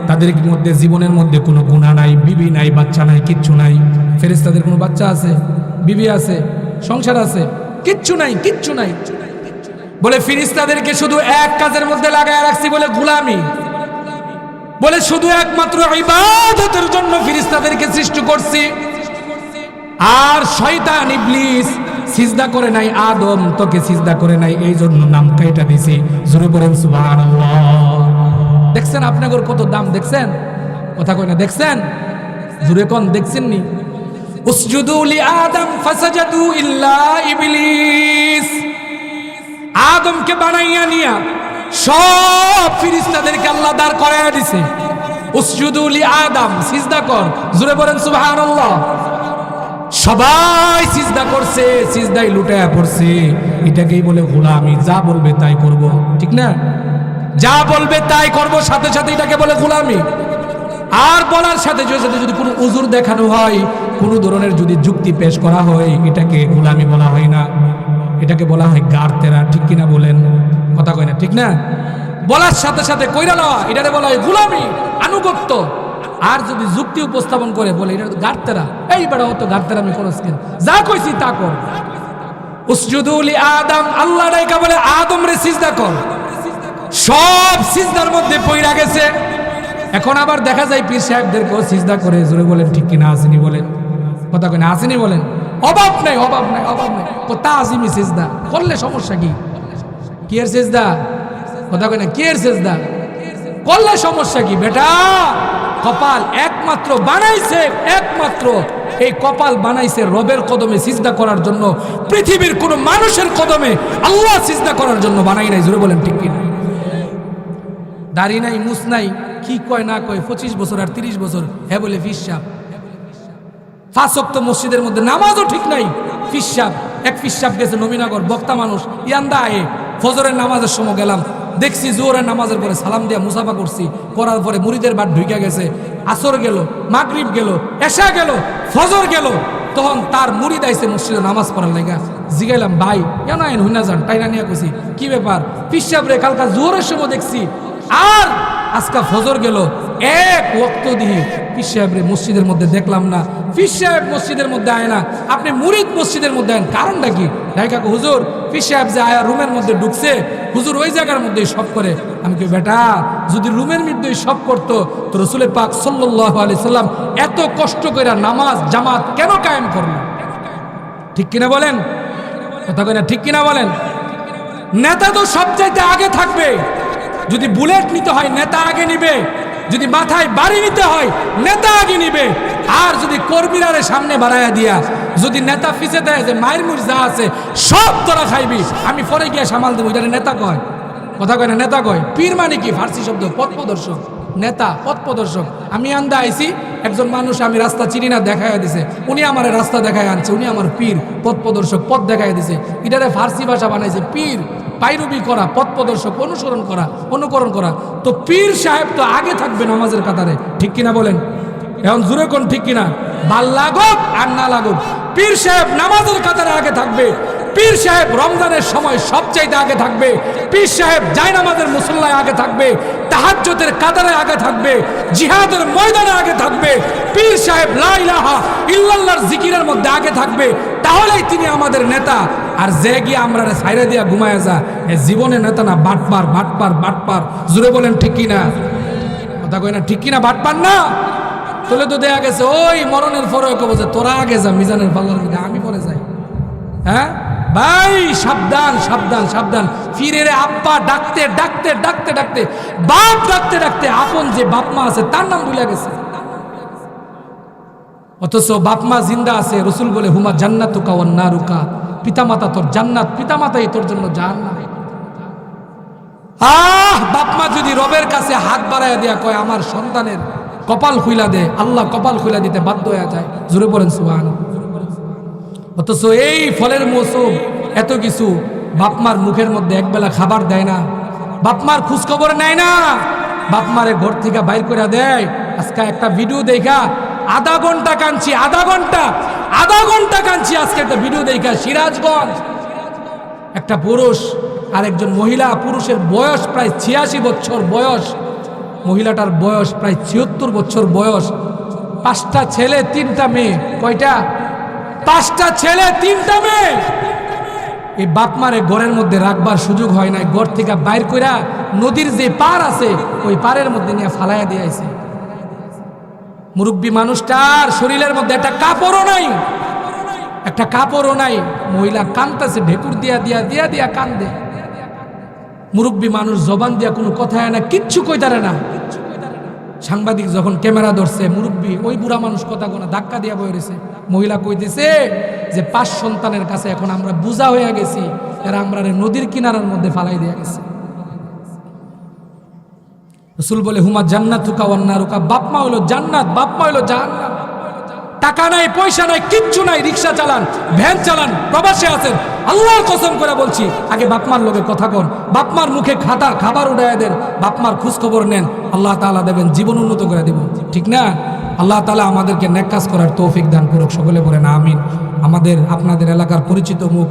তাদের মধ্যে জীবনের মধ্যে কোনো গুনাহ নাই, বিবি নাই, বাচ্চা নাই, কিচ্ছু নাই। ফেরেশতাদের কোনো বাচ্চা আছে, বিবি আছে, সংসার আছে? কিচ্ছু নাই, কিচ্ছু নাই। বলে ফেরেশতাদেরকে শুধু এক কাজের মধ্যে লাগায় রাখছি, বলে গোলামি। বলে শুধু একমাত্র ইবাদতের জন্য ফেরেশতাদেরকে সৃষ্টি করছি। আর শয়তান ইবলিস সিজদা করে নাই, আদম তোকে সিজদা করে নাই, এই জন্য নাম কাইটা দিছি। জোরে বলেন সুবহানাল্লাহ। দেখছেন আপনাদের কত দাম? দেখছেন? কথা কই না? দেখছেন? জোরে কোন দেখছেন নি? উসজুদু লি আদম ফাসাজাদু ইল্লা ইবলিস। আদমকে বানাইয়া নিয়া সব ফেরেশতাদেরকে আল্লাহ দাঁড় করাইয়া দিছে। উসজুদু লি আদম, সিজদা কর। জোরে বলেন সুবহানাল্লাহ। সবাই সিজদা করছে, সিজদায় লুটায়া পড়ছে। এটাকেই বলে গোলামি। যা বলবে তাই করব, ঠিক না? যা বলবে তাই করব, সাথে সাথে এটাকে বলে গোলামি। আর বলার সাথে সাথে যদি কোনো উজুর দেখানো হয়, কোনো ধরনের যদি যুক্তি পেশ করা হয়, এটাকে গোলামি বলা হয় না, এটাকে বলা হয় গাড়তেরা। ঠিক কিনা বলেন? কথা কয় না, ঠিক না? বলার সাথে সাথে কইরা লওয়া, এটাকে বলা হয় গোলামি, আনুগত্য। আর যদি যুক্তি উপস্থাপন করে বলে এটা তো গাড়তেরা, এই বেড়া হতো গাড়তেরা, আমি করস কেন? যা কইছি তা কর। উসজুদু লি আদম, আল্লাহ ডাইকা বলে আদম রে সিজদা কর। সব সিজদার মধ্যে পইরা গেছে। এখন আবার দেখা যায় পীর সাহেবদেরকেও সিজদা করে। জোরে বলেন ঠিক কিনা? আসেনি বলেন? কথা কয় না, আসেনি বলেন? অভাব নাই, অভাব নাই, অভাব নাই। তাজিমি সিজদা করলে সমস্যা কি? কি এর সিজদা? কথা কয় না, কি এর সিজদা করলে সমস্যা কি? বেটা কপাল একমাত্র বানাইছে, একমাত্র এই কপাল বানাইছে রবের কদমে সিজদা করার জন্য। পৃথিবীর কোন মানুষের কদমে আল্লাহ সিজদা করার জন্য বানাই নাই। জোরে বলেন ঠিক কিনা? দাড়ি নাই, মুছ নাই, কি কয় না কয়, 25 বছর আর 30 বছর, হ্যাঁ বলে ফিসাব। 5 ওয়াক্ত মসজিদের মধ্যে নামাজও ঠিক নাই, ফিসাব। এক ফিসাব গেছে নবীনগর, বক্তা মানুষ, ইয়ান্দা আয়ে ফজরের নামাজের সময় গেলাম, দেখছি জোহরের নামাজের পরে সালাম দিয়া মুসাফা করছি, করার পরে মুরিদের বাট ঢুকে গেছে। আসর গেল, মাগরিব গেল, এশা গেল, ফজর গেল, তখন তার মুরিদ আইছে মসজিদে নামাজ পড়ার লাগা। জিগাইলাম ভাই কেন আইন হুইনা যান? টাইনা নিয়ে কইছি কি ব্যাপার? ফিসাব রে কালকা জোহরের সময় দেখছি, আর আজকা ফজর গেল, এক ওয়াক্ত দিয়ে পীর সাহেবরে মসজিদের মধ্যে দেখলাম না। পীর সাহেব মসজিদের মধ্যে আয় না, আপনি মুরিদ মসজিদের মধ্যে আয়েন, কারণটা কি? ডাইকাকে হুজুর পীর সাহেব যে আয়া রুমের মধ্যে ঢুকছে, হুজুর ওই জায়গার মধ্যেই সব করে। আমি কি বেটা যদি রুমের মধ্যেই সব করতো তো রসুলের পাক সাল্লাল্লাহু আলাইহি সাল্লাম এত কষ্ট করে নামাজ জামাত কেন কায়েম করলো? ঠিক কিনা বলেন? কথা কই না, ঠিক কিনা বলেন? নেতা তো সব চাইতে আগে থাকবে। যদি বুলেট নিতে হয় নেতা আগে নিবে, যদি মাথায় বাড়ি নিতে হয় নেতা আগে নিবে, আর যদি কর্মীরারে সামনে বাড়াইয়া দিয়া যদি নেতা পিছে দেয় যে মায়ের মুর যা আছে সব তোরা খাইবি, আমি পরে গিয়া সামাল দেবো, এটা নেতা কয়। কথা কয় না, নেতা কয়। পীর মানে কি? ফার্সি শব্দ, পথ প্রদর্শক। নেতা পথ প্রদর্শক। আমি আন্দা আইছি, একজন মানুষ আমি রাস্তা চিনি না দেখাইয়া দিছে, উনি আমার রাস্তা দেখায় আনছে, উনি আমার পীর, পথ প্রদর্শক, পথ দেখাইয়া দিছে। এটারে ফার্সি ভাষা বানাইছে পীর, পাইরবি করা, পথ প্রদর্শক, অনুসরণ করা, অনুকরণ করা। তো পীর সাহেব তো আগে থাকবে নামাজের কাতারে, ঠিক কিনা বলেন? এখন জুড়ে কোন ঠিক কিনা? ভাল লাগুক আর না লাগুক, পীর সাহেব নামাজের কাতারে আগে থাকবে। পীর সাহেব রমজানের সময় সবচাইতে আগে থাকবে। পীর সাহেব জায়নামাজের মুসল্লায় আগে থাকবে, তাহাজ্জুদের কাতারে আগে থাকবে, জিহাদের ময়দানে আগে থাকবে। পীর সাহেব লা ইলাহা ইল্লাল্লাহর জিকিরের মধ্যে আগে থাকবে, তাহলেই তিনি আমাদের নেতা। আর যে গিয়ে আমরা সাইরা দিয়া ঘুমায় যা, এ জীবনে নেতা না, বাটপার বাটপার বাটপার। জুড়ে বলেন ঠিক কিনা? কথা কই না, ঠিক কিনা? বাটপার না? তোলে তো দেয়া গেছে ওই মরণের পরে বলছে তোরা আগে যা মিজানের পাল্লার মধ্যে, আমি পরে যাই। হ্যাঁ ভাই, সাবধান সাবধান সাবধান। ফিরে আব্বা ডাকতে ডাকতে ডাকতে ডাকতে, বাপ ডাকতে ডাকতে আপন যে বাপ মা আছে তার নাম ভুলে গেছে। অথচ বাপ মা জিন্দা আছে। রসুল বলে হুমা জান্নাতুকা ওয়ান নারুকা, পিতামাতা তোর জান্নাত, পিতামাতাই তোর জন্য জাহান্নাম। বাপ মা যদি রবের কাছে হাত বাড়াইয়া দিয়া কয় আমার সন্তানের কপাল খুইলা দে, আল্লাহ কপাল খুইলা দিতে বাধ্য হয়ে যায়। জোরে পড়েন সুবহানাল্লাহ। অথচ এই ফলের মৌসুম, এত কিছু, বাপমার মুখের মধ্যে একবেলা খাবার দেয় না, বাপমার খোঁজখবর নেয় না, বাপমারে ঘর থেকে বাইর করে দেয়। আজকে একটা ভিডিও দেখা আধা ঘন্টা কাঁদছি, আধা ঘন্টা কাঁদছি। আজকে একটা ভিডিও দেখা সিরাজগঞ্জ, একটা পুরুষ আর একজন মহিলা, পুরুষের বয়স প্রায় 86 বছর বয়স, মহিলাটার বয়স প্রায় 76 বছর বয়স। 5টা ছেলে 3টা মেয়ে। কয়টা? 5টা ছেলে 3টা মেয়ে। এই বাপ মারে ঘরের মধ্যে রাখবার সুযোগ হয় নাই, ঘর থেকে বাইর কইরা নদীর যে পার আছে ওই পারের মধ্যে নিয়ে ফালাইয়া দিয়েছে। মুরব্বী মানুষটার শরীরের মধ্যে একটা কাপড়ও নাই, একটা কাপড়ও নাই। মহিলা কাঁদতেছে, ঢেকুর দিয়া দিয়া দিয়া দিয়া কান্দে। মুরব্বী মানুষ জবান দিয়া কোনো কথা হয় না, কিচ্ছু কইতারে না। সাংবাদিক যখন ক্যামেরা ধরছে, মুরব্বী ওই বুড়া মানুষ কথা কোনা ধাক্কা দিয়া বয়ে রয়েছে। মহিলা কইতেছে যে 5 সন্তানের কাছে এখন আমরা বুঝা হয়ে গেছি, এরা আমরা নদীর কিনারার মধ্যে ফালাই দিয়া গেছে। রাসূল বলে হুমা জান্নাতুকা ওয়ান নারুকা, বাপ মা হলো জান্নাত, বাপ মা হলো জাহান্নাম। টাকা নাই, পয়সা নাই, কিচ্ছু নাই, রিক্সা চালান, ভ্যান চালান, প্রবাসে আছেন, আল্লাহর কসম করে বলছি আগে বাপমার লোকে কথা কন, বাপমার মুখে খাবার উড়াইয়া দেন, বাপমার খোঁজ খবর নেন, আল্লাহ তাআলা দেবেন জীবন উন্নত করে দেব। ঠিক না? আল্লাহ তাআলা আমাদেরকে নেক কাজ করার তৌফিক দান করুক, সকলে বলেন আমিন। আমাদের আপনাদের এলাকার পরিচিত মুখ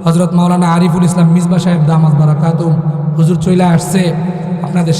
হযরত মাওলানা আরিফুল ইসলাম মিসবাহ সাহেব দামাত বারাকাতুহু হুজুর চলে আসছে আপনাদের